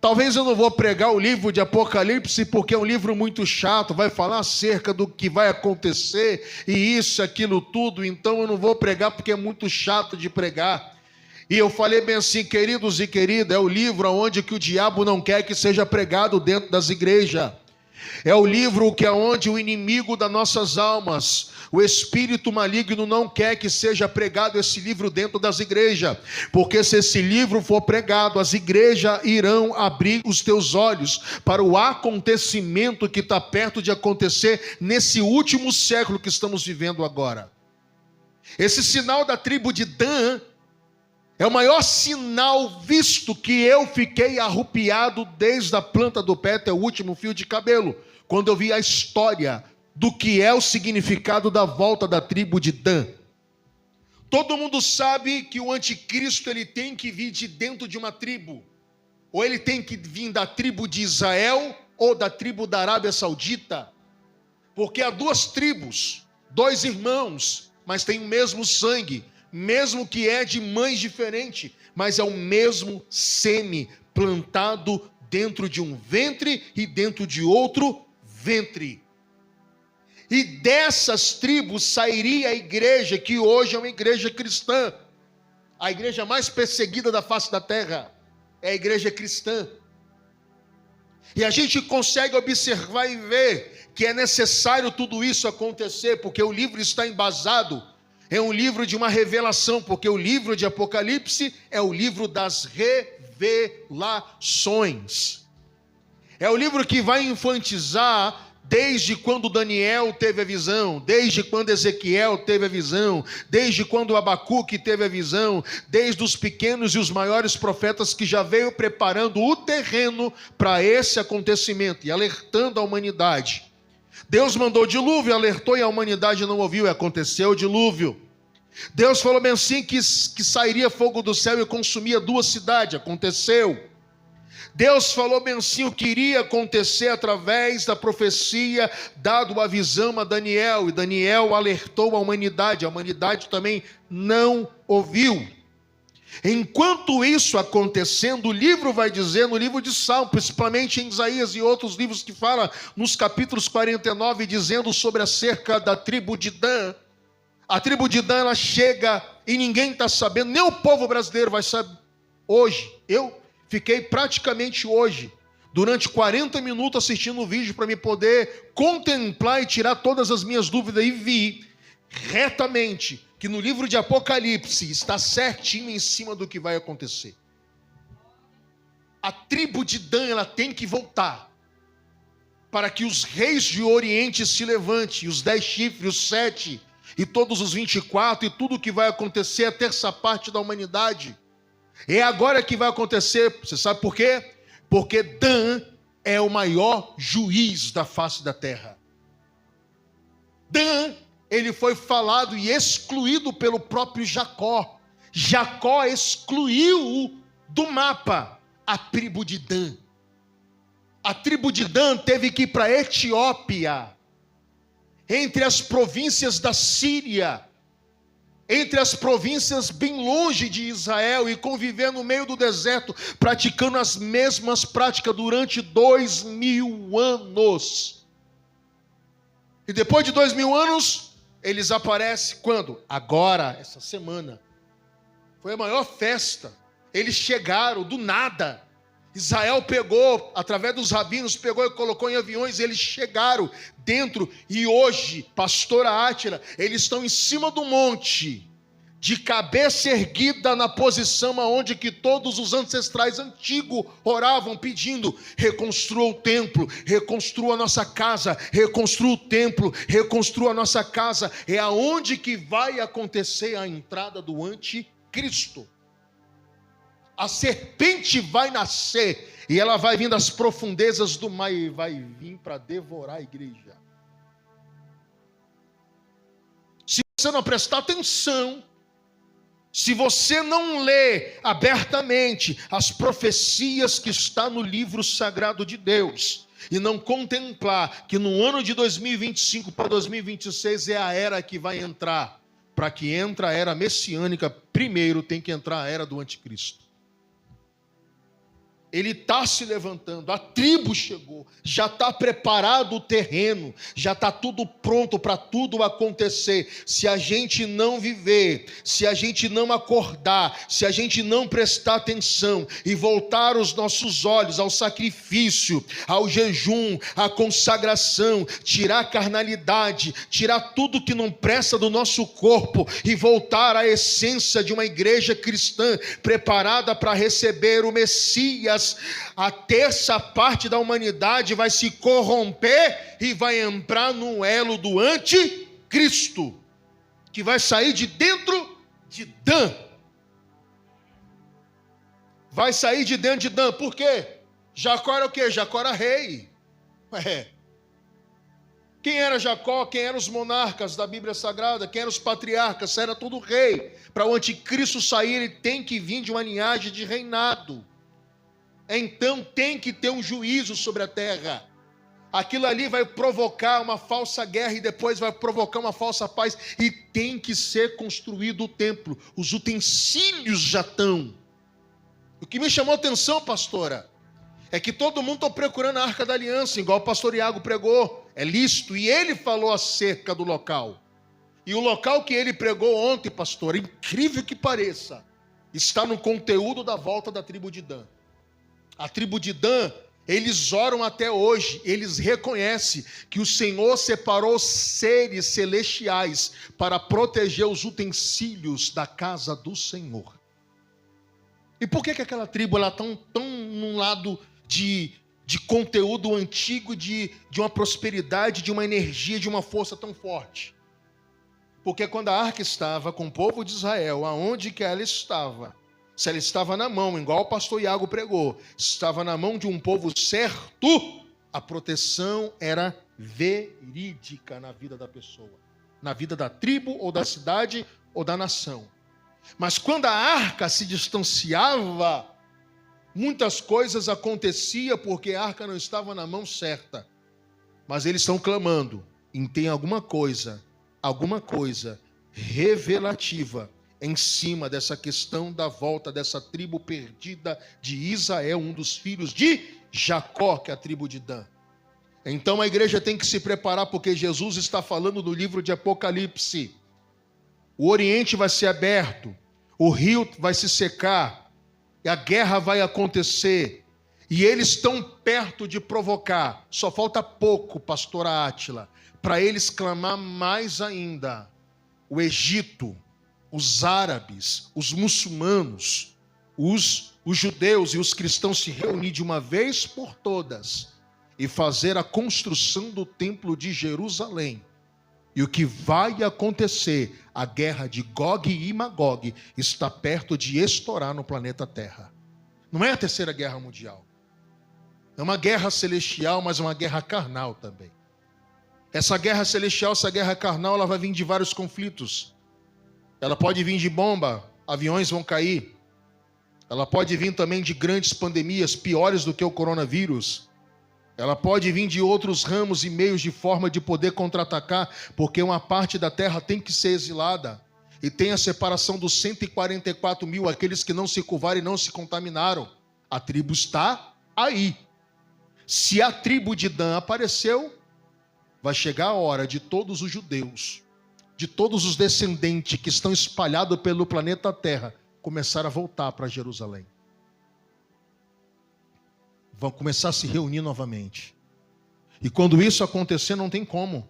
talvez eu não vou pregar o livro de Apocalipse porque é um livro muito chato, vai falar acerca do que vai acontecer e isso, aquilo tudo, então eu não vou pregar porque é muito chato de pregar. E eu falei bem assim: queridos e queridas, é o livro onde que o diabo não quer que seja pregado dentro das igrejas. É o livro que é onde o inimigo das nossas almas, o espírito maligno, não quer que seja pregado esse livro dentro das igrejas. Porque se esse livro for pregado, as igrejas irão abrir os teus olhos para o acontecimento que está perto de acontecer nesse último século que estamos vivendo agora. Esse sinal da tribo de Dan é o maior sinal visto, que eu fiquei arrupiado desde a planta do pé até o último fio de cabelo, quando eu vi a história do que é o significado da volta da tribo de Dan. Todo mundo sabe que o anticristo, ele tem que vir de dentro de uma tribo, ou ele tem que vir da tribo de Israel ou da tribo da Arábia Saudita, porque há duas tribos, dois irmãos, mas tem o mesmo sangue, mesmo que é de mães diferentes, mas é o mesmo sêmen plantado dentro de um ventre e dentro de outro ventre. E dessas tribos sairia a igreja, que hoje é uma igreja cristã. A igreja mais perseguida da face da terra é a igreja cristã. E a gente consegue observar e ver que é necessário tudo isso acontecer, porque o livro está embasado. É um livro de uma revelação, porque o livro de Apocalipse é o livro das revelações. É o livro que vai enfatizar desde quando Daniel teve a visão, desde quando Ezequiel teve a visão, desde quando Abacuque teve a visão, desde os pequenos e os maiores profetas que já veio preparando o terreno para esse acontecimento e alertando a humanidade. Deus mandou dilúvio, alertou e a humanidade não ouviu, e aconteceu o dilúvio. Deus falou bem assim que sairia fogo do céu e consumia 2 cidades, aconteceu. Deus falou bem assim o que iria acontecer através da profecia dado a visão a Daniel, e Daniel alertou a humanidade também não ouviu. Enquanto isso acontecendo, o livro vai dizer, no livro de Salmo, principalmente em Isaías e outros livros que falam, nos capítulos 49, dizendo sobre acerca da tribo de Dan. A tribo de Dan, ela chega e ninguém está sabendo, nem o povo brasileiro vai saber. Hoje, eu fiquei praticamente hoje, durante 40 minutos assistindo o vídeo para me poder contemplar e tirar todas as minhas dúvidas, e vi retamente que no livro de Apocalipse está certinho em cima do que vai acontecer. A tribo de Dan, ela tem que voltar, para que os reis de Oriente se levantem, os 10 chifres, os 7, e todos os 24, e tudo que vai acontecer, a terça parte da humanidade. É agora que vai acontecer. Você sabe por quê? Porque Dan é o maior juiz da face da terra. Dan, ele foi falado e excluído pelo próprio Jacó. Jacó excluiu do mapa a tribo de Dan. A tribo de Dan teve que ir para a Etiópia. entre as províncias da Síria, entre as províncias bem longe de Israel, e conviver no meio do deserto, praticando as mesmas práticas durante 2000 anos. E depois de 2000 anos, eles aparecem quando? Agora, essa semana. Foi a maior festa. Eles chegaram do nada. Israel pegou, através dos rabinos, pegou e colocou em aviões, eles chegaram dentro, e hoje, pastora Átila, eles estão em cima do monte, de cabeça erguida na posição aonde que todos os ancestrais antigos oravam, pedindo: reconstrua o templo, reconstrua a nossa casa, reconstrua o templo, reconstrua a nossa casa. É aonde que vai acontecer a entrada do anticristo. A serpente vai nascer, e ela vai vir das profundezas do mar, e vai vir para devorar a igreja. Se você não prestar atenção, se você não ler abertamente as profecias que está no livro sagrado de Deus, e não contemplar que no ano de 2025 para 2026 é a era que vai entrar, para que entre a era messiânica, primeiro tem que entrar a era do anticristo. Ele está se levantando, a tribo chegou, já está preparado o terreno, já está tudo pronto para tudo acontecer. Se a gente não viver, se a gente não acordar, se a gente não prestar atenção e voltar os nossos olhos ao sacrifício, ao jejum, à consagração, tirar a carnalidade, tirar tudo que não presta do nosso corpo e voltar à essência de uma igreja cristã preparada para receber o Messias, a terça parte da humanidade vai se corromper e vai entrar no elo do anticristo, que vai sair de dentro de Dan. Vai sair de dentro de Dan. Por quê? Jacó era o quê? Jacó era rei. Quem era Jacó? Quem eram os monarcas da Bíblia Sagrada? Quem eram os patriarcas? Era tudo rei. Para o anticristo sair, ele tem que vir de uma linhagem de reinado. Então tem que ter um juízo sobre a terra. Aquilo ali vai provocar uma falsa guerra e depois vai provocar uma falsa paz. E tem que ser construído o templo. Os utensílios já estão. O que me chamou a atenção, pastora, é que todo mundo está procurando a Arca da Aliança, igual o pastor Iago pregou. É lícito. E ele falou acerca do local. E o local que ele pregou ontem, pastor, incrível que pareça, está no conteúdo da volta da tribo de Dan. A tribo de Dan, eles oram até hoje, eles reconhecem que o Senhor separou seres celestiais para proteger os utensílios da casa do Senhor. E por que aquela tribo ela está tão num lado de conteúdo antigo, de uma prosperidade, de uma energia, de uma força tão forte? Porque quando a arca estava com o povo de Israel, aonde que ela estava? Se ela estava na mão, igual o pastor Iago pregou, estava na mão de um povo certo, a proteção era verídica na vida da pessoa, na vida da tribo, ou da cidade, ou da nação. Mas quando a arca se distanciava, muitas coisas aconteciam porque a arca não estava na mão certa. Mas eles estão clamando, e tem alguma coisa revelativa em cima dessa questão da volta dessa tribo perdida de Israel, um dos filhos de Jacó, que é a tribo de Dan. Então a igreja tem que se preparar, porque Jesus está falando no livro de Apocalipse. O Oriente vai ser aberto, o rio vai se secar, e a guerra vai acontecer. E eles estão perto de provocar. Só falta pouco, pastora Átila, para eles clamar mais ainda. O Egito, os árabes, os muçulmanos, os judeus e os cristãos se reunir de uma vez por todas e fazer a construção do templo de Jerusalém. E o que vai acontecer, a guerra de Gog e Magog, está perto de estourar no planeta Terra. Não é a terceira guerra mundial. É uma guerra celestial, mas uma guerra carnal também. Essa guerra celestial, essa guerra carnal, ela vai vir de vários conflitos. Ela pode vir de bomba, aviões vão cair. Ela pode vir também de grandes pandemias, piores do que o coronavírus. Ela pode vir de outros ramos e meios de forma de poder contra-atacar, porque uma parte da terra tem que ser exilada. E tem a separação dos 144 mil, aqueles que não se curvaram e não se contaminaram. A tribo está aí. Se a tribo de Dan apareceu, vai chegar a hora de todos os judeus, de todos os descendentes que estão espalhados pelo planeta Terra, começar a voltar para Jerusalém. Vão começar a se reunir novamente. E quando isso acontecer, não tem como.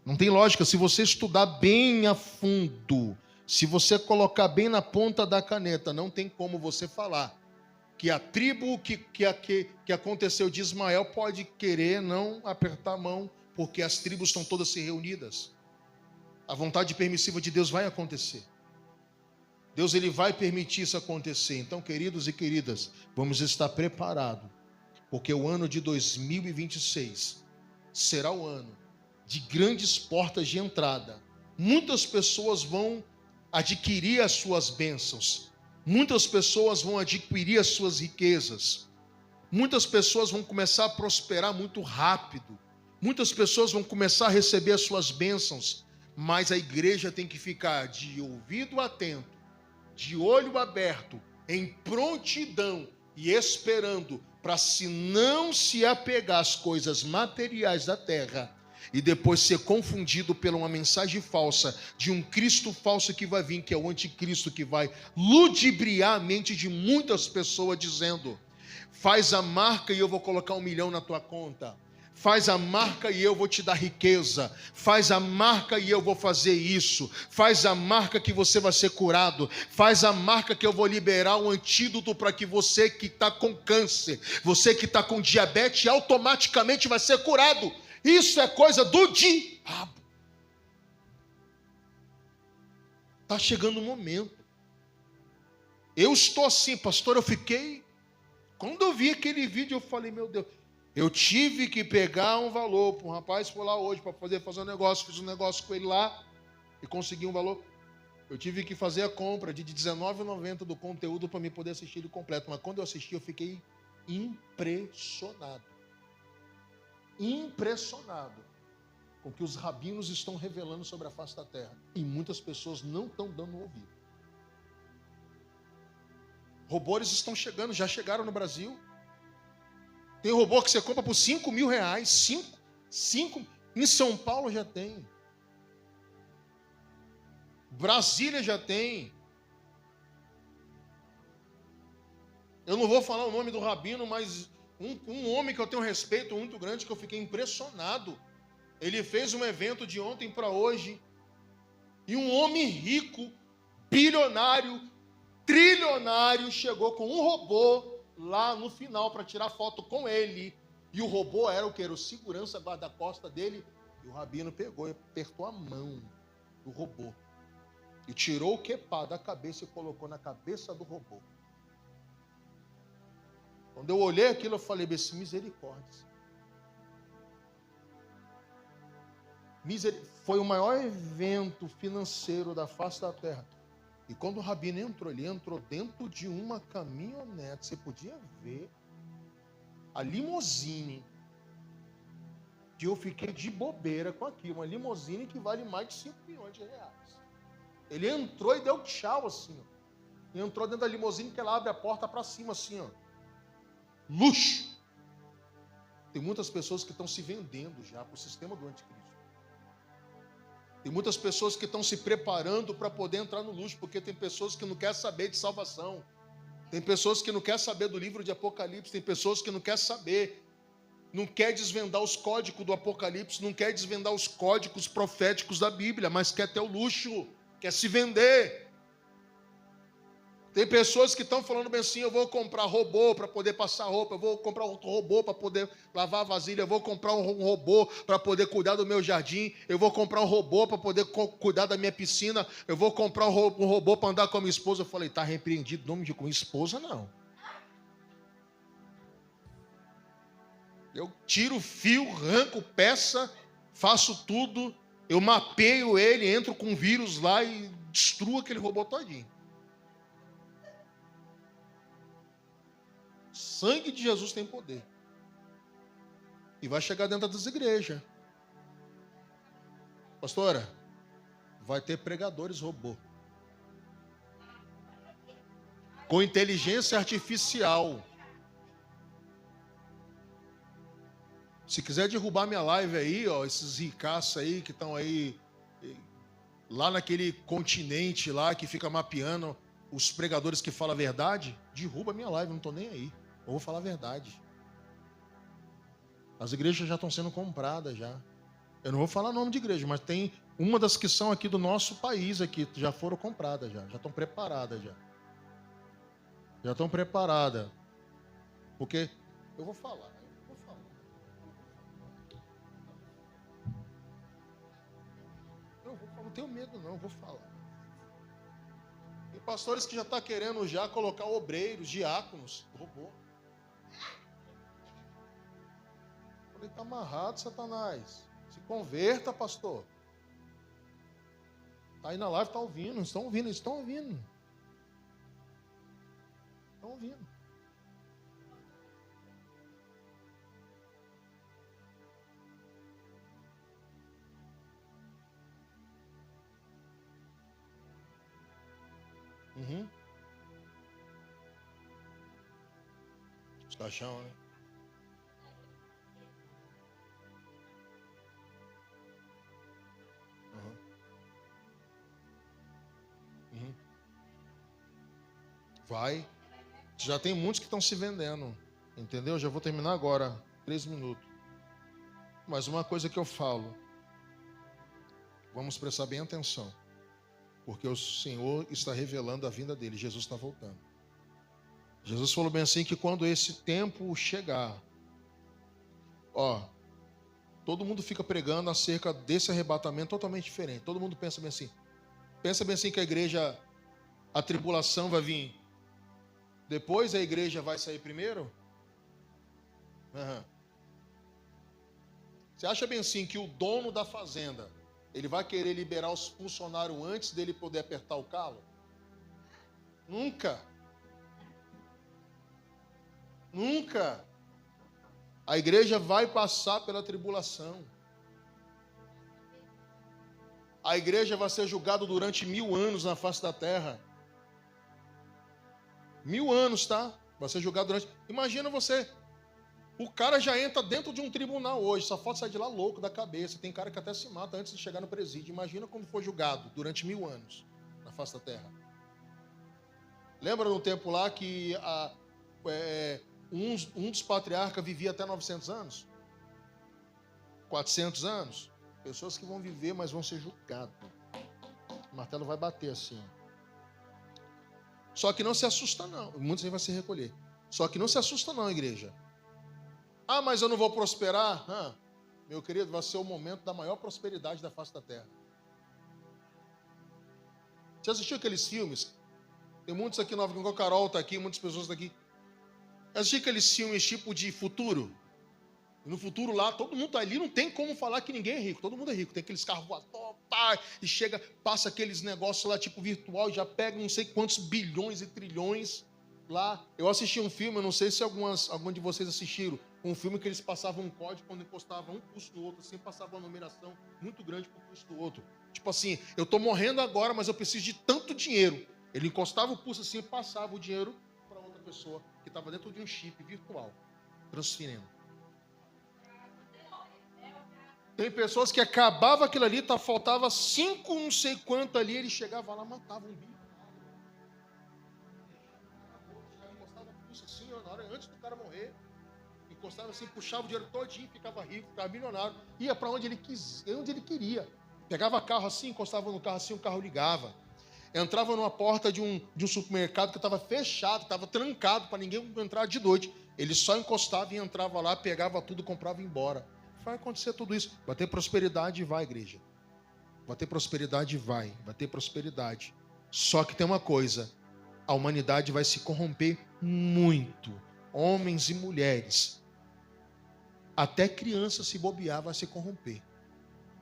Não tem lógica. Se você estudar bem a fundo, se você colocar bem na ponta da caneta, não tem como você falar que a tribo que aconteceu de Ismael pode querer não apertar a mão, porque as tribos estão todas se reunidas. A vontade permissiva de Deus vai acontecer. Deus ele vai permitir isso acontecer. Então, queridos e queridas, vamos estar preparados, porque o ano de 2026 será o ano de grandes portas de entrada. Muitas pessoas vão adquirir as suas bênçãos. Muitas pessoas vão adquirir as suas riquezas. Muitas pessoas vão começar a prosperar muito rápido. Muitas pessoas vão começar a receber as suas bênçãos. Mas a igreja tem que ficar de ouvido atento, de olho aberto, em prontidão e esperando para, se não se apegar às coisas materiais da terra e depois ser confundido por uma mensagem falsa de um Cristo falso que vai vir, que é o anticristo, que vai ludibriar a mente de muitas pessoas dizendo: faz a marca e eu vou colocar 1 milhão na tua conta. Faz a marca e eu vou te dar riqueza. Faz a marca e eu vou fazer isso. Faz a marca que você vai ser curado. Faz a marca que eu vou liberar um antídoto para que você que está com câncer, você que está com diabetes, automaticamente vai ser curado. Isso é coisa do diabo. Está chegando o momento. Eu estou assim, pastor, eu fiquei... Quando eu vi aquele vídeo, eu falei, meu Deus... Eu tive que pegar um valor para um rapaz, foi lá hoje para poder fazer um negócio, fiz um negócio com ele lá e consegui um valor. Eu tive que fazer a compra de R$19,90 do conteúdo para mim poder assistir ele completo. Mas quando eu assisti, eu fiquei impressionado. Impressionado com o que os rabinos estão revelando sobre a face da terra. E muitas pessoas não estão dando ouvido. Robôs estão chegando, já chegaram no Brasil. Tem robô que você compra por R$5.000. 5. Em São Paulo já tem. Brasília já tem. Eu não vou falar o nome do rabino, mas um homem que eu tenho um respeito muito grande, que eu fiquei impressionado. Ele fez um evento de ontem para hoje. E um homem rico, bilionário, trilionário, chegou com um robô lá no final para tirar foto com ele. E o robô era o que? Era o segurança guarda-costa dele. E o rabino pegou e apertou a mão do robô. E tirou o quepá da cabeça e colocou na cabeça do robô. Quando eu olhei aquilo, eu falei, misericórdia. Foi o maior evento financeiro da face da terra. E quando o rabino entrou, ele entrou dentro de uma caminhonete. Você podia ver a limusine. Que eu fiquei de bobeira com aquilo. Uma limusine que vale mais de 5 milhões de reais. Ele entrou e deu tchau assim, ó. E entrou dentro da limusine que ela abre a porta para cima assim, ó. Luxo. Tem muitas pessoas que estão se vendendo já para o sistema do anticristo. Tem muitas pessoas que estão se preparando para poder entrar no luxo, porque tem pessoas que não querem saber de salvação. Tem pessoas que não querem saber do livro de Apocalipse. Tem pessoas que não querem saber. Não quer desvendar os códigos do Apocalipse. Não quer desvendar os códigos proféticos da Bíblia, mas quer ter o luxo. Quer se vender. Tem pessoas que estão falando bem assim, eu vou comprar robô para poder passar roupa, eu vou comprar um robô para poder lavar a vasilha, eu vou comprar um robô para poder cuidar do meu jardim, eu vou comprar um robô para poder cuidar da minha piscina, eu vou comprar um robô para andar com a minha esposa. Eu falei, está repreendido o nome de com esposa, não. Eu tiro o fio, arranco peça, faço tudo, eu mapeio ele, entro com vírus lá e destruo aquele robô todinho. Sangue de Jesus tem poder. E vai chegar dentro das igrejas. Pastora, vai ter pregadores robô. Com inteligência artificial. Se quiser derrubar minha live aí, ó, esses ricaços aí que estão aí lá naquele continente lá que fica mapeando os pregadores que falam a verdade, derruba minha live, não tô nem aí. Eu vou falar a verdade. As igrejas já estão sendo compradas já. Eu não vou falar nome de igreja, mas tem uma das que são aqui do nosso país aqui, já foram compradas já estão preparadas já. Já estão preparadas. Porque eu vou falar. Não tenho medo não, eu vou falar. Tem pastores que já estão querendo já colocar obreiros, diáconos, robô. Ele está amarrado, Satanás. Se converta, pastor. Está aí na live, está ouvindo, estão ouvindo, estão ouvindo. Estão ouvindo. Uhum. Os caixão, né? Uhum. Vai. Já tem muitos que estão se vendendo. Entendeu? Já vou terminar agora. 3 minutos. Mas uma coisa que eu falo. Vamos prestar bem atenção. Porque o Senhor está revelando a vinda dele. Jesus está voltando. Jesus falou bem assim que quando esse tempo chegar, ó, todo mundo fica pregando acerca desse arrebatamento totalmente diferente. Todo mundo pensa bem assim. Pensa bem assim que a igreja, a tribulação vai vir. Depois a igreja vai sair primeiro? Uhum. Você acha bem assim que o dono da fazenda, ele vai querer liberar os funcionários antes dele poder apertar o calo? Nunca. Nunca. A igreja vai passar pela tribulação. A igreja vai ser julgada durante 1000 anos na face da terra. 1000 anos, tá? Vai ser julgado durante... Imagina você. O cara já entra dentro de um tribunal hoje. Só falta sair de lá louco da cabeça. Tem cara que até se mata antes de chegar no presídio. Imagina como foi julgado durante 1000 anos na face da terra. Lembra no tempo lá que um dos patriarcas vivia até 900 anos? 400 anos? Pessoas que vão viver, mas vão ser julgadas. O martelo vai bater assim. Só que não se assusta não. Muitos aí vão se recolher. Só que não se assusta não, igreja. Ah, mas eu não vou prosperar? Meu querido, vai ser o momento da maior prosperidade da face da terra. Você assistiu aqueles filmes? Tem muitos aqui, Nova Igual Carol está aqui, muitas pessoas estão aqui. Assistiu aqueles filmes tipo de futuro? E no futuro lá, todo mundo tá ali, não tem como falar que ninguém é rico. Todo mundo é rico. Tem aqueles carros voadores, e chega, passa aqueles negócios lá tipo virtual, e já pega não sei quantos bilhões e trilhões lá. Eu assisti um filme, eu não sei se algum de vocês assistiram, um filme que eles passavam um código quando encostavam um pulso no outro, assim, passava uma numeração muito grande pro pulso do outro. Tipo assim, eu tô morrendo agora, mas eu preciso de tanto dinheiro. Ele encostava o pulso assim e passava o dinheiro para outra pessoa que estava dentro de um chip virtual, transferindo. Tem pessoas que acabava aquilo ali, faltava 5 não sei quanto ali, ele chegava lá, matava um bicho. Encostava o pulso assim, na hora antes do cara morrer. Encostava assim, puxava o dinheiro todinho, ficava rico, ficava milionário. Ia para onde ele queria. Pegava carro assim, encostava no carro assim, o carro ligava. Entrava numa porta de um supermercado que estava fechado, estava trancado para ninguém entrar de noite. Ele só encostava e entrava lá, pegava tudo, comprava e ia embora. Vai acontecer tudo isso. Vai ter prosperidade e vai, igreja. Vai ter prosperidade e vai ter prosperidade. Só que tem uma coisa. A humanidade vai se corromper muito. Homens e mulheres. Até criança se bobear vai se corromper.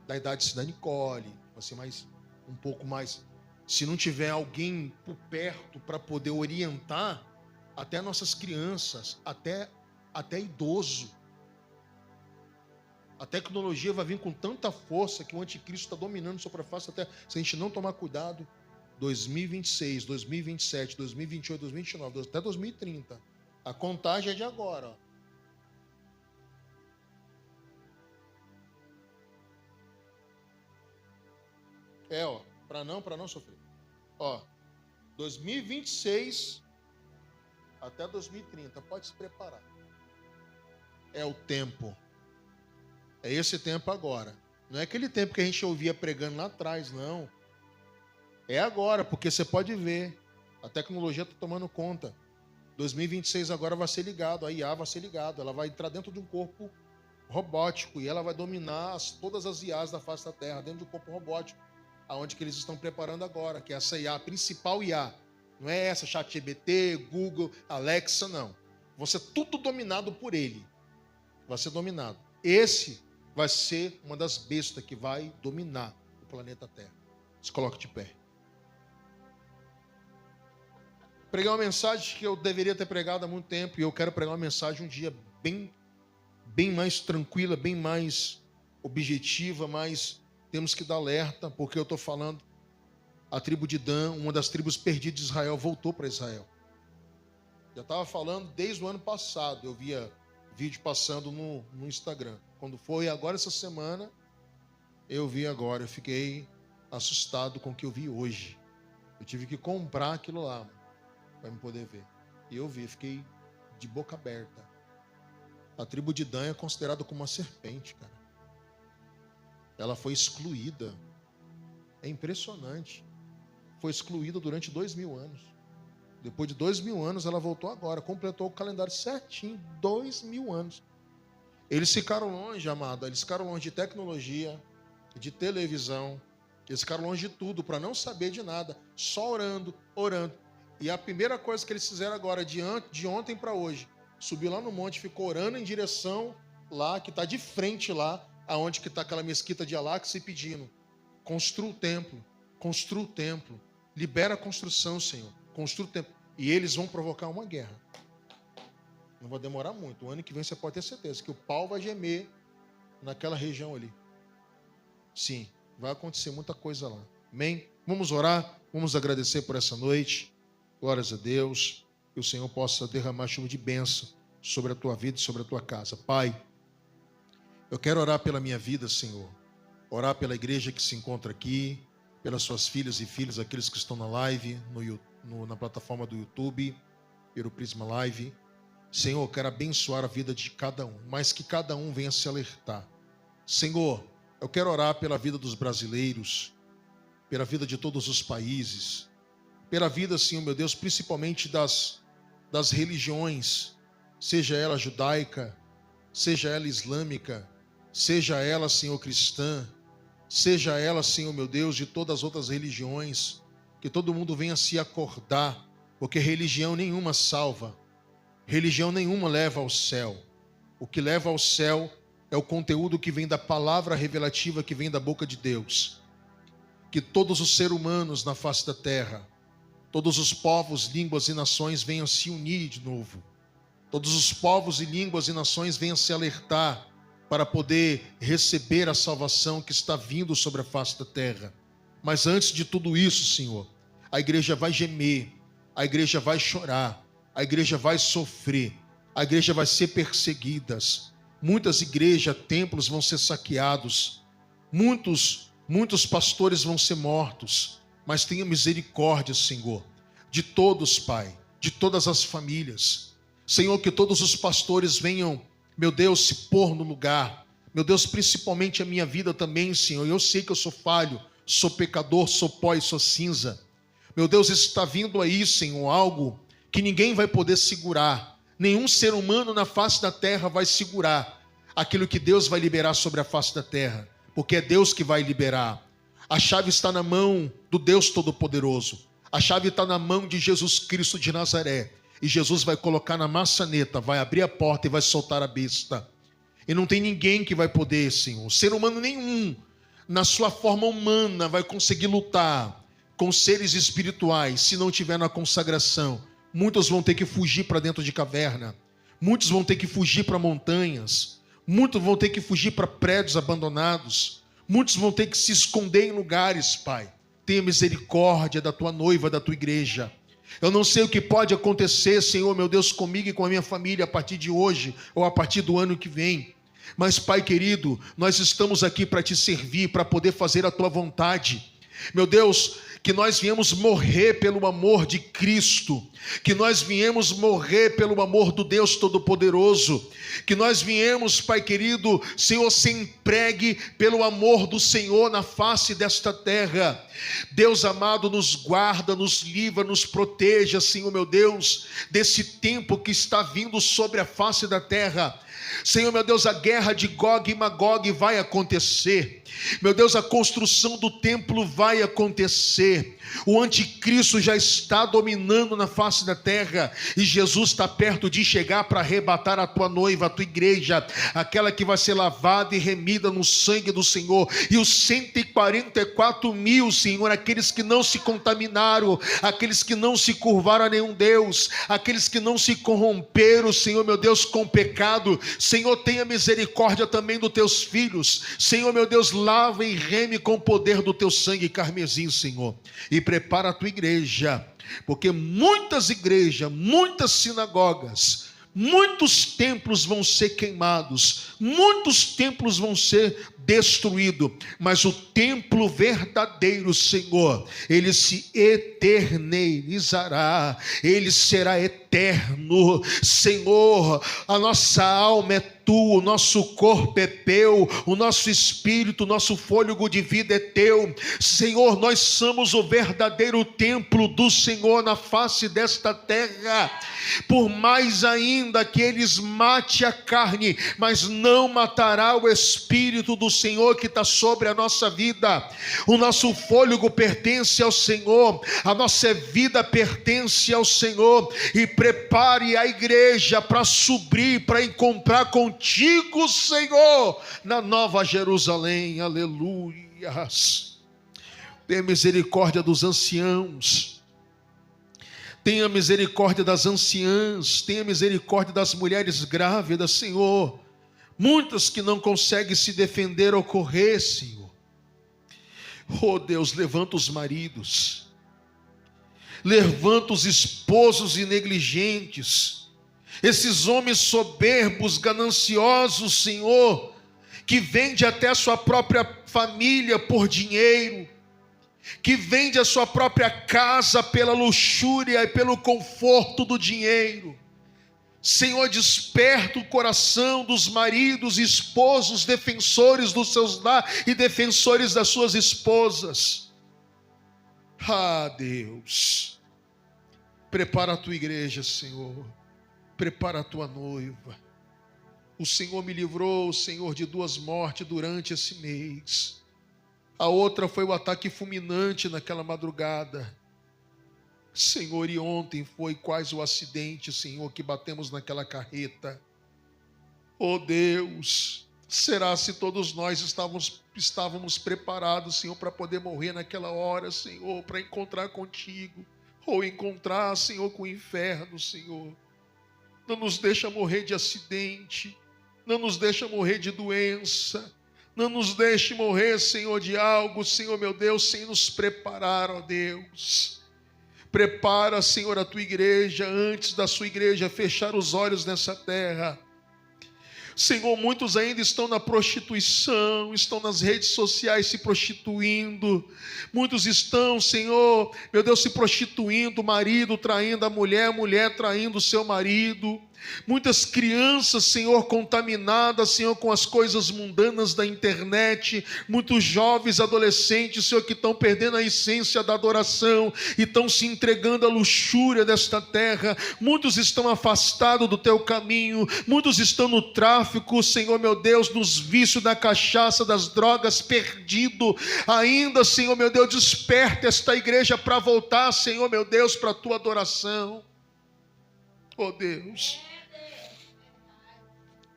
Da idade da Nicole, vai ser um pouco mais... Se não tiver alguém por perto para poder orientar, até nossas crianças, até idoso. A tecnologia vai vir com tanta força que o anticristo está dominando sobre a face da terra. Se a gente não tomar cuidado, 2026, 2027, 2028, 2029, até 2030. A contagem é de agora. Para não sofrer. 2026 até 2030, pode se preparar. É o tempo. É esse tempo agora. Não é aquele tempo que a gente ouvia pregando lá atrás, não. É agora, porque você pode ver. A tecnologia está tomando conta. 2026 agora vai ser ligado, a IA vai ser ligada. Ela vai entrar dentro de um corpo robótico e ela vai dominar todas as IAs da face da Terra, dentro de um corpo robótico, aonde que eles estão preparando agora, que é essa IA, a principal IA. Não é essa ChatGPT, Google, Alexa, não. Vai ser tudo dominado por ele. Vai ser dominado. Esse vai ser uma das bestas que vai dominar o planeta Terra. Se coloque de pé. Preguei uma mensagem que eu deveria ter pregado há muito tempo, e eu quero pregar uma mensagem um dia bem mais tranquila, bem mais objetiva, mas temos que dar alerta, porque eu estou falando, a tribo de Dan, uma das tribos perdidas de Israel, voltou para Israel. Já estava falando desde o ano passado, eu via vídeo passando no Instagram. Quando foi agora essa semana, eu vi agora, eu fiquei assustado com o que eu vi hoje. Eu tive que comprar aquilo lá para me poder ver. E eu vi, fiquei de boca aberta. A tribo de Dan é considerada como uma serpente, cara. Ela foi excluída. É impressionante. Foi excluída durante 2000 anos. Depois de 2000 anos, ela voltou agora. Completou o calendário certinho. 2000 anos. Eles ficaram longe, amado. Eles ficaram longe de tecnologia, de televisão. Eles ficaram longe de tudo, para não saber de nada. Só orando, orando. E a primeira coisa que eles fizeram agora, de ontem para hoje, subiu lá no monte, ficou orando em direção lá, que está de frente lá, aonde que está aquela mesquita de Al-Aqsa, e pedindo: construa o templo, libera a construção, Senhor, construa o templo. E eles vão provocar uma guerra. Não vai demorar muito. O ano que vem você pode ter certeza que o pau vai gemer naquela região ali. Sim, vai acontecer muita coisa lá. Amém? Vamos orar, vamos agradecer por essa noite. Glórias a Deus. Que o Senhor possa derramar chuva de bênção sobre a tua vida e sobre a tua casa. Pai, eu quero orar pela minha vida, Senhor. Orar pela igreja que se encontra aqui, pelas suas filhas e filhos, aqueles que estão na live, na plataforma do YouTube, pelo Prisma Live. Senhor, eu quero abençoar a vida de cada um, mas que cada um venha se alertar. Senhor, eu quero orar pela vida dos brasileiros, pela vida de todos os países, pela vida, Senhor, meu Deus, principalmente das religiões, seja ela judaica, seja ela islâmica, seja ela, Senhor, cristã, seja ela, Senhor, meu Deus, de todas as outras religiões, que todo mundo venha se acordar, porque religião nenhuma salva, religião nenhuma leva ao céu. O que leva ao céu é o conteúdo que vem da palavra revelativa que vem da boca de Deus. Que todos os seres humanos na face da terra, todos os povos, línguas e nações venham se unir de novo. Todos os povos e línguas e nações venham se alertar para poder receber a salvação que está vindo sobre a face da terra. Mas antes de tudo isso, Senhor, a igreja vai gemer, a igreja vai chorar, a igreja vai sofrer, a igreja vai ser perseguida. Muitas igrejas, templos vão ser saqueados, muitos pastores vão ser mortos. Mas tenha misericórdia, Senhor, de todos, Pai, de todas as famílias. Senhor, que todos os pastores venham, meu Deus, se pôr no lugar. Meu Deus, principalmente a minha vida também, Senhor. Eu sei que eu sou falho, sou pecador, sou pó e sou cinza. Meu Deus, está vindo aí, Senhor, algo que ninguém vai poder segurar. Nenhum ser humano na face da terra vai segurar aquilo que Deus vai liberar sobre a face da terra, porque é Deus que vai liberar. A chave está na mão do Deus Todo-Poderoso. A chave está na mão de Jesus Cristo de Nazaré. E Jesus vai colocar na maçaneta, vai abrir a porta e vai soltar a besta. E não tem ninguém que vai poder, Senhor. Ser humano nenhum, na sua forma humana, vai conseguir lutar com seres espirituais se não tiver na consagração. Muitos vão ter que fugir para dentro de caverna. Muitos vão ter que fugir para montanhas. Muitos vão ter que fugir para prédios abandonados. Muitos vão ter que se esconder em lugares, Pai. Tenha misericórdia da tua noiva, da tua igreja. Eu não sei o que pode acontecer, Senhor, meu Deus, comigo e com a minha família a partir de hoje ou a partir do ano que vem. Mas, Pai querido, nós estamos aqui para te servir, para poder fazer a tua vontade. Meu Deus, que nós viemos morrer pelo amor de Cristo, que nós viemos morrer pelo amor do Deus Todo-Poderoso, que nós viemos, Pai querido, Senhor, ser empregue pelo amor do Senhor na face desta terra. Deus amado, nos guarda, nos livra, nos proteja, Senhor meu Deus, desse tempo que está vindo sobre a face da terra. Senhor meu Deus, a guerra de Gog e Magog vai acontecer. Meu Deus, a construção do templo vai acontecer. O anticristo já está dominando na face da terra, e Jesus está perto de chegar para arrebatar a tua noiva, a tua igreja, aquela que vai ser lavada e remida no sangue do Senhor. E os 144 mil, Senhor, aqueles que não se contaminaram, aqueles que não se curvaram a nenhum Deus, aqueles que não se corromperam, Senhor meu Deus, com o pecado. Senhor, tenha misericórdia também dos teus filhos. Senhor meu Deus, lava e reme com o poder do teu sangue carmesim, Senhor. E prepara a tua igreja, porque muitas igrejas, muitas sinagogas, muitos templos vão ser queimados, muitos templos vão ser destruídos, mas o templo verdadeiro, Senhor, ele se eternizará, ele será eterno. Senhor, a nossa alma é tua, o nosso corpo é teu, o nosso espírito, o nosso fôlego de vida é teu. Senhor, nós somos o verdadeiro templo do Senhor na face desta terra. Por mais ainda que eles mate a carne, mas não matará o espírito do Senhor que está sobre a nossa vida. O nosso fôlego pertence ao Senhor, a nossa vida pertence ao Senhor. E prepare a igreja para subir, para encontrar contigo, Senhor, na Nova Jerusalém. Aleluias. Tenha misericórdia dos anciãos, tenha misericórdia das anciãs, tenha misericórdia das mulheres grávidas, Senhor. Muitas que não conseguem se defender ou correr, Senhor. Oh Deus, levanta os maridos, levanta os esposos negligentes, esses homens soberbos, gananciosos, Senhor, que vende até a sua própria família por dinheiro, que vende a sua própria casa pela luxúria e pelo conforto do dinheiro. Senhor, desperta o coração dos maridos e esposos, defensores dos seus lares e defensores das suas esposas. Ah, Deus, prepara a tua igreja, Senhor, prepara a tua noiva. O Senhor me livrou, Senhor, de 2 mortes durante esse mês. A outra foi o ataque fulminante naquela madrugada. Senhor, e ontem foi quase o acidente, Senhor, que batemos naquela carreta. Oh Deus, será se todos nós estávamos preparados, Senhor, para poder morrer naquela hora, Senhor, para encontrar contigo, ou encontrar, Senhor, com o inferno, Senhor. Não nos deixa morrer de acidente, não nos deixa morrer de doença, não nos deixe morrer, Senhor, de algo, Senhor meu Deus, sem nos preparar, ó Deus. Prepara, Senhor, a tua igreja, antes da sua igreja fechar os olhos nessa terra. Senhor, muitos ainda estão na prostituição, estão nas redes sociais se prostituindo. Muitos estão, Senhor, meu Deus, se prostituindo, o marido traindo a mulher traindo o seu marido. Muitas crianças, Senhor, contaminadas, Senhor, com as coisas mundanas da internet. Muitos jovens, adolescentes, Senhor, que estão perdendo a essência da adoração e estão se entregando à luxúria desta terra. Muitos estão afastados do teu caminho. Muitos estão no tráfico, Senhor, meu Deus, nos vícios da cachaça, das drogas, perdido. Ainda, Senhor, meu Deus, desperta esta igreja para voltar, Senhor, meu Deus, para a tua adoração. Oh Deus,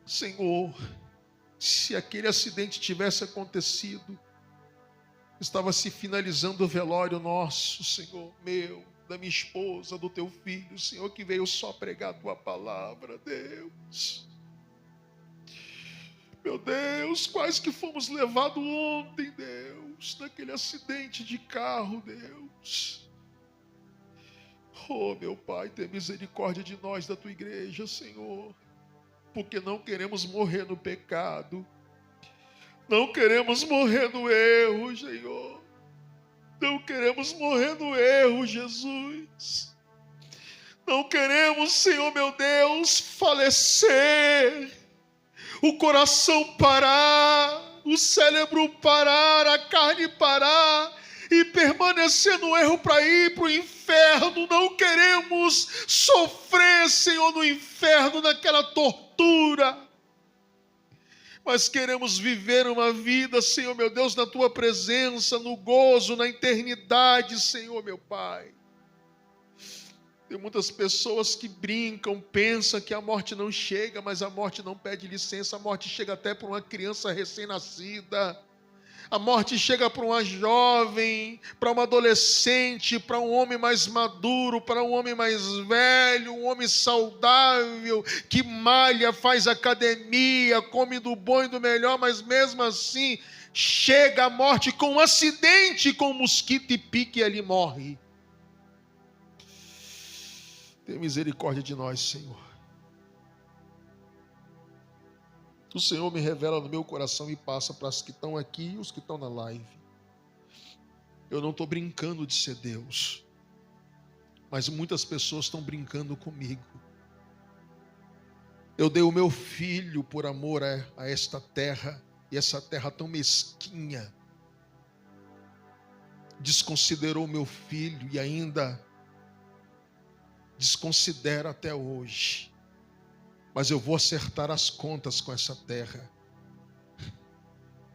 Senhor, se aquele acidente tivesse acontecido, estava se finalizando o velório nosso, Senhor, meu, da minha esposa, do teu filho, Senhor, que veio só pregar a tua palavra, Deus. Meu Deus, quase que fomos levados ontem, Deus, naquele acidente de carro, Deus. Oh, meu Pai, tenha misericórdia de nós, da tua igreja, Senhor, porque não queremos morrer no pecado, não queremos morrer no erro, Senhor, não queremos morrer no erro, Jesus, não queremos, Senhor, meu Deus, falecer, o coração parar, o cérebro parar, a carne parar, e permanecer no erro para ir para o inferno. Não queremos sofrer, Senhor, no inferno, naquela tortura, mas queremos viver uma vida, Senhor meu Deus, na tua presença, no gozo, na eternidade, Senhor meu Pai. Tem muitas pessoas que brincam, pensam que a morte não chega, mas a morte não pede licença, a morte chega até para uma criança recém-nascida. A morte chega para uma jovem, para uma adolescente, para um homem mais maduro, para um homem mais velho, um homem saudável, que malha, faz academia, come do bom e do melhor, mas mesmo assim chega a morte com um acidente, com um mosquito e pique e ele morre. Tenha misericórdia de nós, Senhor. O Senhor me revela no meu coração e passa para os que estão aqui e os que estão na live. Eu não estou brincando de ser Deus, mas muitas pessoas estão brincando comigo. Eu dei o meu filho por amor a esta terra, e essa terra tão mesquinha desconsiderou meu filho e ainda desconsidera até hoje. Mas eu vou acertar as contas com essa terra.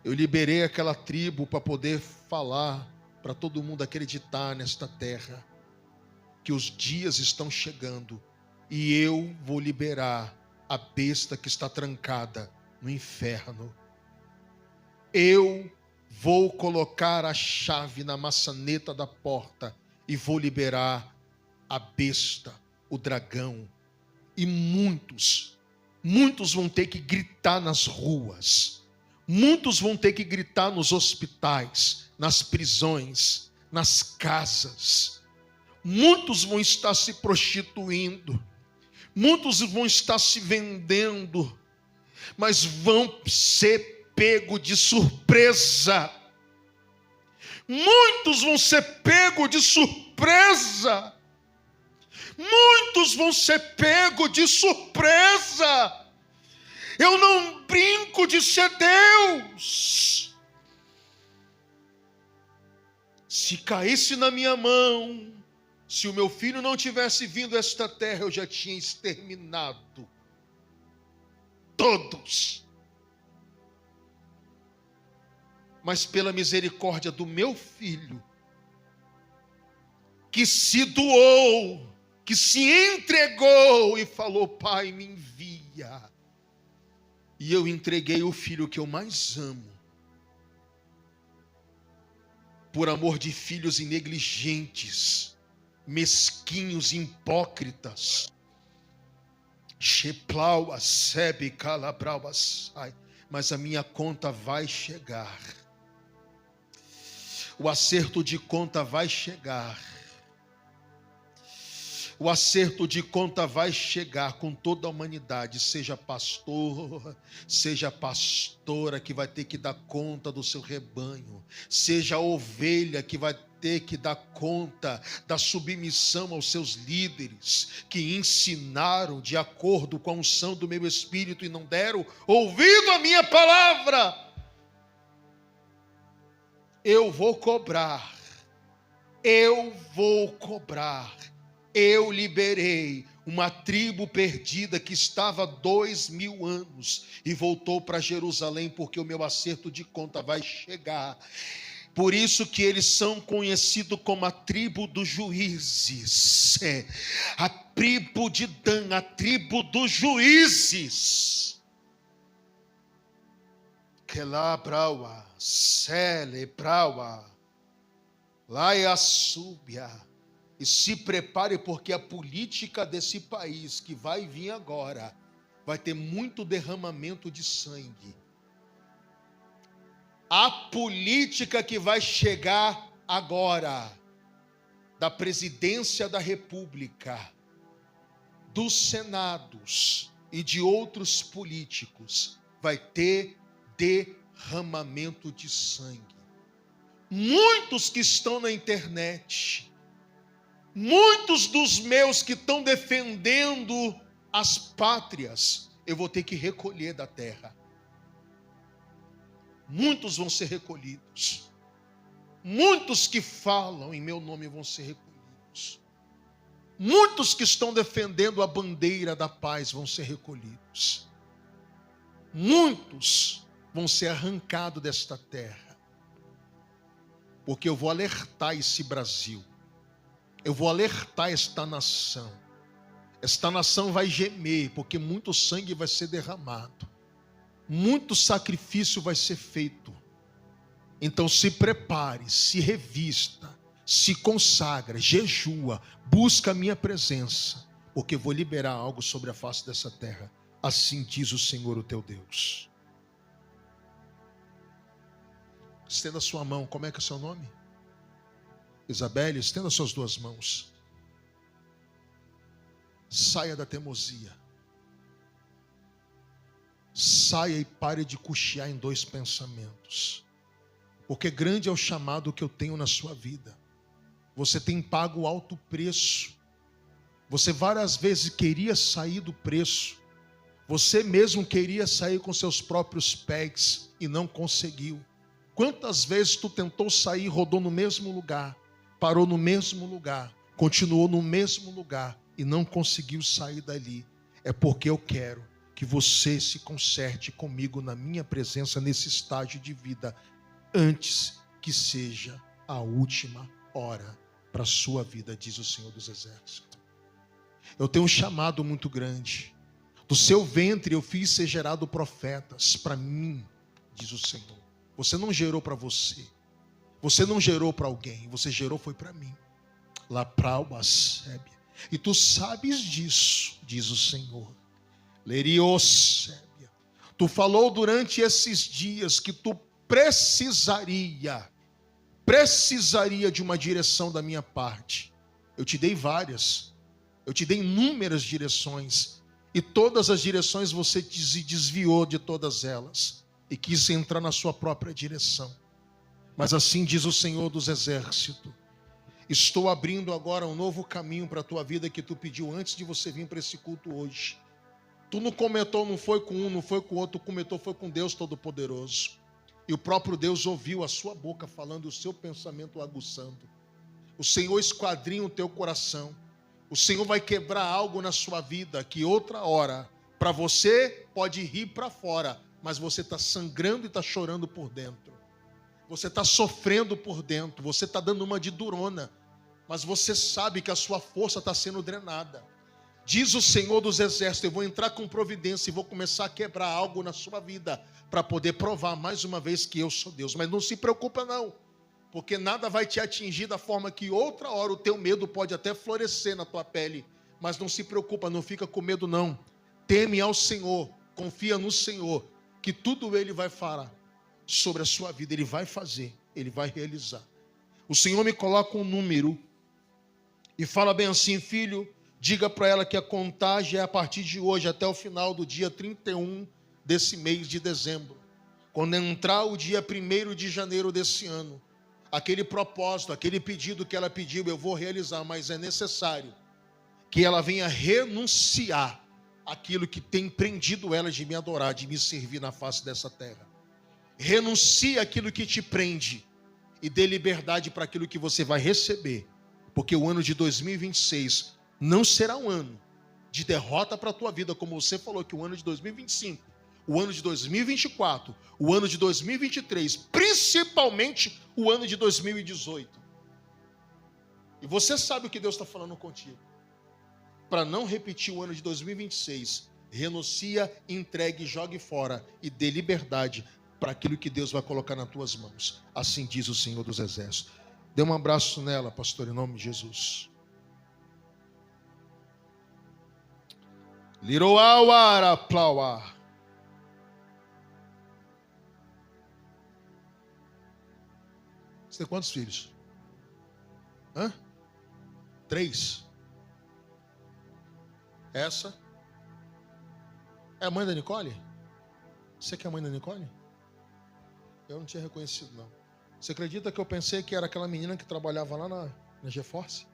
Eu liberei aquela tribo para poder falar, para todo mundo acreditar nesta terra, que os dias estão chegando e eu vou liberar a besta que está trancada no inferno. Eu vou colocar a chave na maçaneta da porta e vou liberar a besta, o dragão. E muitos vão ter que gritar nas ruas, muitos vão ter que gritar nos hospitais, nas prisões, nas casas, muitos vão estar se prostituindo, muitos vão estar se vendendo, mas vão ser pegos de surpresa, muitos vão ser pegos de surpresa, muitos vão ser pegos de surpresa. Eu não brinco de ser Deus. Se caísse na minha mão, se o meu filho não tivesse vindo a esta terra, eu já tinha exterminado todos. Mas pela misericórdia do meu filho, que se doou, que se entregou e falou: Pai, me envia. E eu entreguei o filho que eu mais amo, por amor de filhos negligentes, mesquinhos, hipócritas. Mas a minha conta vai chegar. O acerto de conta vai chegar. O acerto de conta vai chegar com toda a humanidade, seja pastor, seja pastora que vai ter que dar conta do seu rebanho, seja a ovelha que vai ter que dar conta da submissão aos seus líderes, que ensinaram de acordo com a unção do meu espírito e não deram ouvido à minha palavra. Eu vou cobrar, eu vou cobrar. Eu liberei uma tribo perdida que estava há 2000 anos e voltou para Jerusalém, porque o meu acerto de conta vai chegar. Por isso que eles são conhecidos como a tribo dos juízes. A tribo de Dan, a tribo dos juízes. Que lá braua, cele braua, laia súbia. E se prepare, porque a política desse país que vai vir agora vai ter muito derramamento de sangue. A política que vai chegar agora, da presidência da República, dos senados e de outros políticos, vai ter derramamento de sangue. Muitos que estão na internet, muitos dos meus que estão defendendo as pátrias, eu vou ter que recolher da terra. Muitos vão ser recolhidos. Muitos que falam em meu nome vão ser recolhidos. Muitos que estão defendendo a bandeira da paz vão ser recolhidos. Muitos vão ser arrancados desta terra. Porque eu vou alertar esse Brasil. Eu vou alertar esta nação. Esta nação vai gemer, porque muito sangue vai ser derramado. Muito sacrifício vai ser feito. Então se prepare, se revista, se consagra, jejua, busca a minha presença, porque eu vou liberar algo sobre a face dessa terra. Assim diz o Senhor, o teu Deus. Estenda a sua mão. Como é que é o seu nome? Isabelle, estenda suas duas mãos. Saia da teimosia. Saia e pare de cochear em dois pensamentos. Porque grande é o chamado que eu tenho na sua vida. Você tem pago alto preço. Você várias vezes queria sair do preço. Você mesmo queria sair com seus próprios pés e não conseguiu. Quantas vezes tu tentou sair, rodou no mesmo lugar, parou no mesmo lugar, continuou no mesmo lugar e não conseguiu sair dali? É porque eu quero que você se conserte comigo na minha presença nesse estágio de vida, antes que seja a última hora para a sua vida, diz o Senhor dos Exércitos. Eu tenho um chamado muito grande. Do seu ventre eu fiz ser gerado profetas para mim, diz o Senhor. Você não gerou para você. Você não gerou para alguém. Você gerou foi para mim. Laprauasébia. E tu sabes disso, diz o Senhor. Leriosébia. Tu falou durante esses dias que tu precisaria de uma direção da minha parte. Eu te dei várias. Eu te dei inúmeras direções. E todas as direções você se desviou de todas elas. E quis entrar na sua própria direção. Mas assim diz o Senhor dos Exércitos. Estou abrindo agora um novo caminho para a tua vida que tu pediu antes de você vir para esse culto hoje. Tu não comentou, não foi com um, não foi com outro. Tu comentou, foi com Deus Todo-Poderoso. E o próprio Deus ouviu a sua boca falando, o seu pensamento aguçando. O Senhor esquadrinha o teu coração. O Senhor vai quebrar algo na sua vida que outra hora, para você, pode rir para fora, mas você está sangrando e está chorando por dentro. Você está sofrendo por dentro. Você está dando uma de durona. Mas você sabe que a sua força está sendo drenada. Diz o Senhor dos Exércitos, eu vou entrar com providência e vou começar a quebrar algo na sua vida para poder provar mais uma vez que eu sou Deus. Mas não se preocupa não, porque nada vai te atingir da forma que outra hora o teu medo pode até florescer na tua pele. Mas não se preocupa, não fica com medo não. Teme ao Senhor, confia no Senhor, que tudo Ele vai falar sobre a sua vida. Ele vai fazer, Ele vai realizar. O Senhor me coloca um número e fala bem assim, filho, diga para ela que a contagem é a partir de hoje até o final do dia 31 desse mês de dezembro. Quando entrar o dia 1º de janeiro desse ano, aquele propósito, aquele pedido que ela pediu, eu vou realizar, mas é necessário que ela venha renunciar aquilo que tem prendido ela de me adorar, de me servir na face dessa terra. Renuncie aquilo que te prende e dê liberdade para aquilo que você vai receber, porque o ano de 2026 não será um ano de derrota para a tua vida, como você falou que o ano de 2025, o ano de 2024, o ano de 2023, principalmente o ano de 2018. E você sabe o que Deus está falando contigo. Para não repetir o ano de 2026, renuncia, entregue, jogue fora e dê liberdade para aquilo que Deus vai colocar nas tuas mãos. Assim diz o Senhor dos Exércitos. Dê um abraço nela, pastor, em nome de Jesus. Liroauara plauá. Você tem quantos filhos? Hã? 3. Essa é a mãe da Nicole? Você que é a mãe da Nicole? Eu não tinha reconhecido, não. Você acredita que eu pensei que era aquela menina que trabalhava lá na GeForce?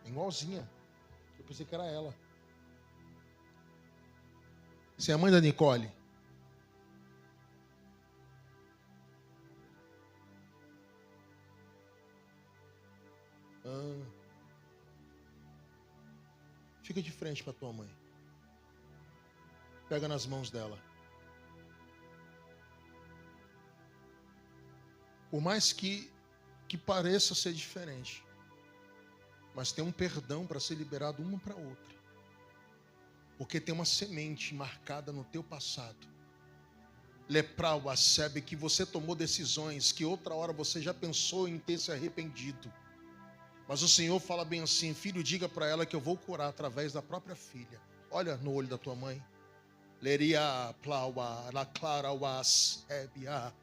Igualzinha. Eu pensei que era ela. Você é a mãe da Nicole? Fica de frente para tua mãe. Pega nas mãos dela. Por mais que pareça ser diferente, mas tem um perdão para ser liberado uma para outra. Porque tem uma semente marcada no teu passado. Lepral, sabe que você tomou decisões que outra hora você já pensou em ter se arrependido. Mas o Senhor fala bem assim: filho, diga para ela que eu vou curar através da própria filha. Olha no olho da tua mãe. Leria plaua, la clara was hebia.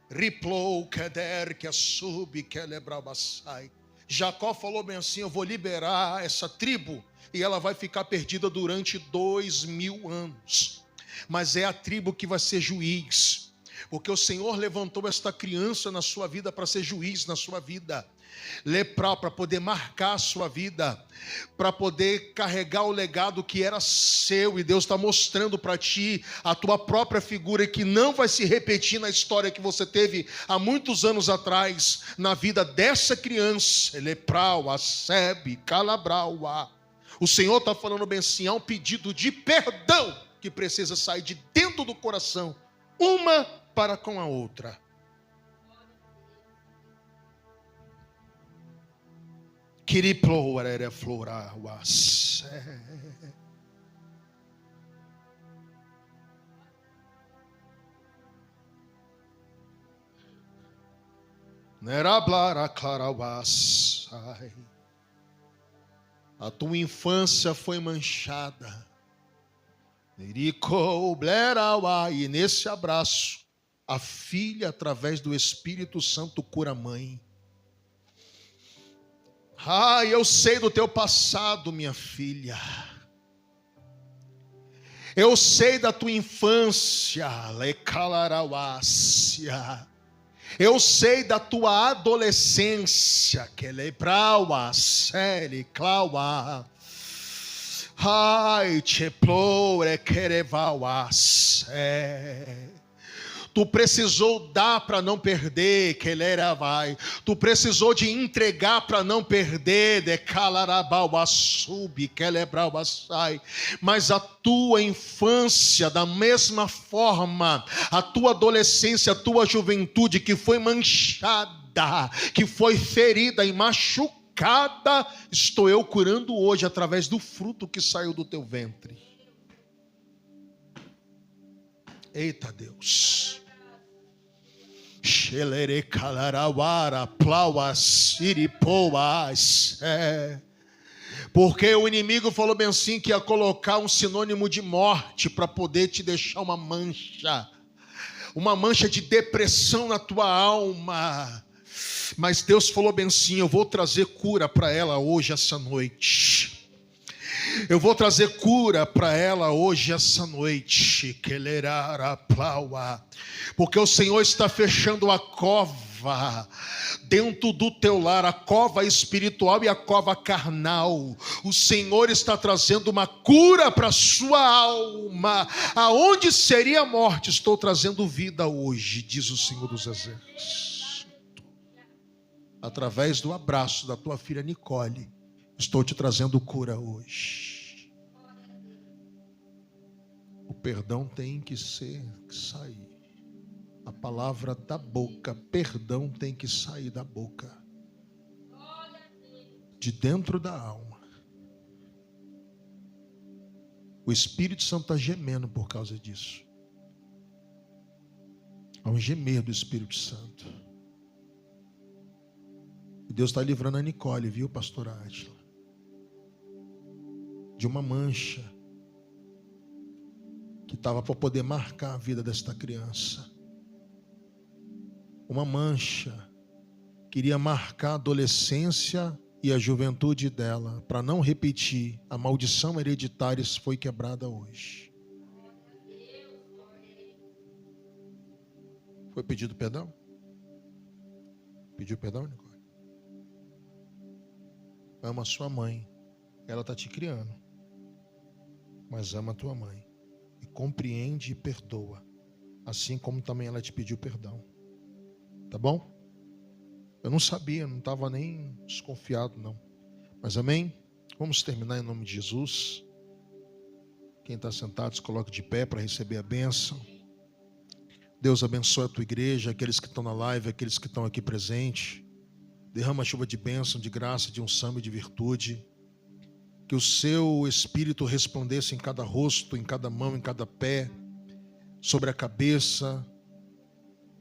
Riplou keder que sub que lebrabasai. Jacó falou bem assim: eu vou liberar essa tribo e ela vai ficar perdida durante 2000 anos. Mas é a tribo que vai ser juiz. Porque o Senhor levantou esta criança na sua vida para ser juiz na sua vida. Lepral, para poder marcar a sua vida, para poder carregar o legado que era seu, e Deus está mostrando para ti a tua própria figura que não vai se repetir na história que você teve há muitos anos atrás, na vida dessa criança. Lepral, Sebe, Calabral. O Senhor está falando bem assim: há um pedido de perdão que precisa sair de dentro do coração, uma para com a outra. A tua infância foi manchada. E nesse abraço, a filha, através do Espírito Santo, cura a mãe. Eu sei do teu passado, minha filha. Eu sei da tua infância. Eu sei da tua adolescência. Tu precisou dar para não perder, tu precisou de entregar para não perder, mas a tua infância, da mesma forma, a tua adolescência, a tua juventude que foi manchada, que foi ferida e machucada, estou eu curando hoje através do fruto que saiu do teu ventre. Eita Deus. Porque o inimigo falou bem assim que ia colocar um sinônimo de morte para poder te deixar uma mancha de depressão na tua alma. Mas Deus falou bem assim: eu vou trazer cura para ela hoje, essa noite. Eu vou trazer cura para ela hoje, essa noite. Porque o Senhor está fechando a cova dentro do teu lar, a cova espiritual e a cova carnal. O Senhor está trazendo uma cura para a sua alma. Aonde seria a morte, estou trazendo vida hoje, diz o Senhor dos Exércitos. Através do abraço da tua filha Nicole, estou te trazendo cura hoje. O perdão tem que sair. A palavra da boca, perdão tem que sair da boca. De dentro da alma. O Espírito Santo está gemendo por causa disso. Há um gemer do Espírito Santo. E Deus está livrando a Nicole, viu, pastora Átila? De uma mancha que estava para poder marcar a vida desta criança. Uma mancha queria marcar a adolescência e a juventude dela, para não repetir, a maldição hereditária foi quebrada hoje. Foi pedido perdão? Pediu perdão, Nicole? Ama a sua mãe. Ela está te criando. Mas ama a tua mãe. E compreende e perdoa. Assim como também ela te pediu perdão. Tá bom? Eu não sabia, não estava nem desconfiado, não. Mas amém? Vamos terminar em nome de Jesus. Quem está sentado, se coloque de pé para receber a bênção. Deus abençoe a tua igreja, aqueles que estão na live, aqueles que estão aqui presentes. Derrama a chuva de bênção, de graça, de unção e de virtude. Que o seu Espírito resplandeça em cada rosto, em cada mão, em cada pé, sobre a cabeça.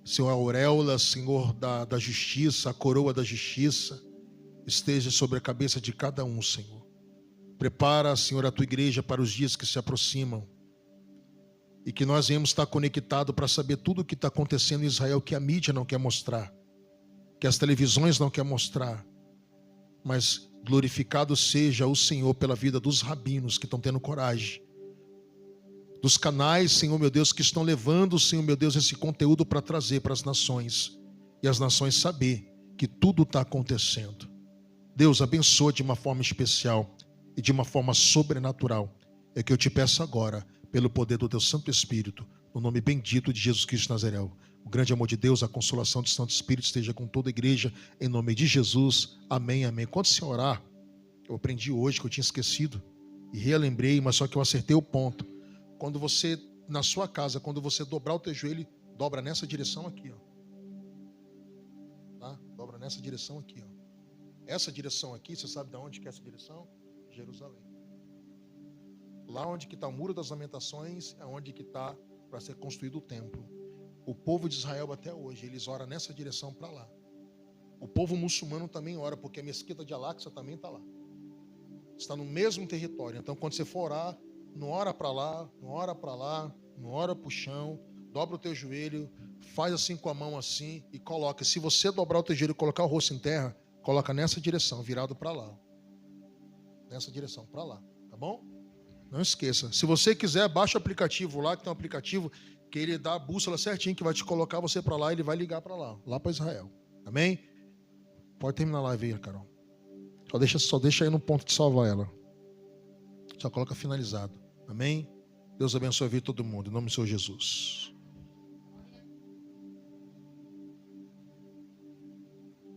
Seu auréola, Senhor, da justiça, a coroa da justiça, esteja sobre a cabeça de cada um, Senhor. Prepara, Senhor, a tua igreja para os dias que se aproximam. E que nós venhamos estar conectados para saber tudo o que está acontecendo em Israel, que a mídia não quer mostrar, que as televisões não querem mostrar. Mas glorificado seja o Senhor pela vida dos rabinos que estão tendo coragem. Dos canais, Senhor meu Deus, que estão levando, Senhor meu Deus, esse conteúdo para trazer para as nações. E as nações saber que tudo está acontecendo. Deus abençoa de uma forma especial e de uma forma sobrenatural. É que eu te peço agora, pelo poder do teu Santo Espírito, no nome bendito de Jesus Cristo Nazareu. O grande amor de Deus, a consolação do Santo Espírito esteja com toda a igreja, em nome de Jesus. Amém, amém. Quando você orar, eu aprendi hoje que eu tinha esquecido e relembrei, mas só que eu acertei o ponto. Quando você, na sua casa, quando você dobrar o teu joelho, dobra nessa direção aqui, ó. Tá? Dobra nessa direção aqui, ó. Essa direção aqui, você sabe de onde que é essa direção? Jerusalém. Lá onde que está o Muro das Lamentações, é onde que está para ser construído o templo. O povo de Israel até hoje, eles oram nessa direção para lá. O povo muçulmano também ora, porque a mesquita de Al-Aqsa também está lá. Está no mesmo território. Então, quando você for orar, não ora para lá, não ora para lá, não ora para o chão, dobra o teu joelho, faz assim com a mão assim e coloca. Se você dobrar o teu joelho e colocar o rosto em terra, coloca nessa direção, virado para lá. Nessa direção, para lá, tá bom? Não esqueça. Se você quiser, baixa o aplicativo lá, que tem um aplicativo que ele dá a bússola certinho, que vai te colocar você para lá e ele vai ligar para lá para Israel. Amém? Pode terminar a live aí, Carol. Só deixa aí no ponto de salvar ela. Só coloca finalizado. Amém? Deus abençoe a vida de todo mundo. Em nome do Senhor Jesus.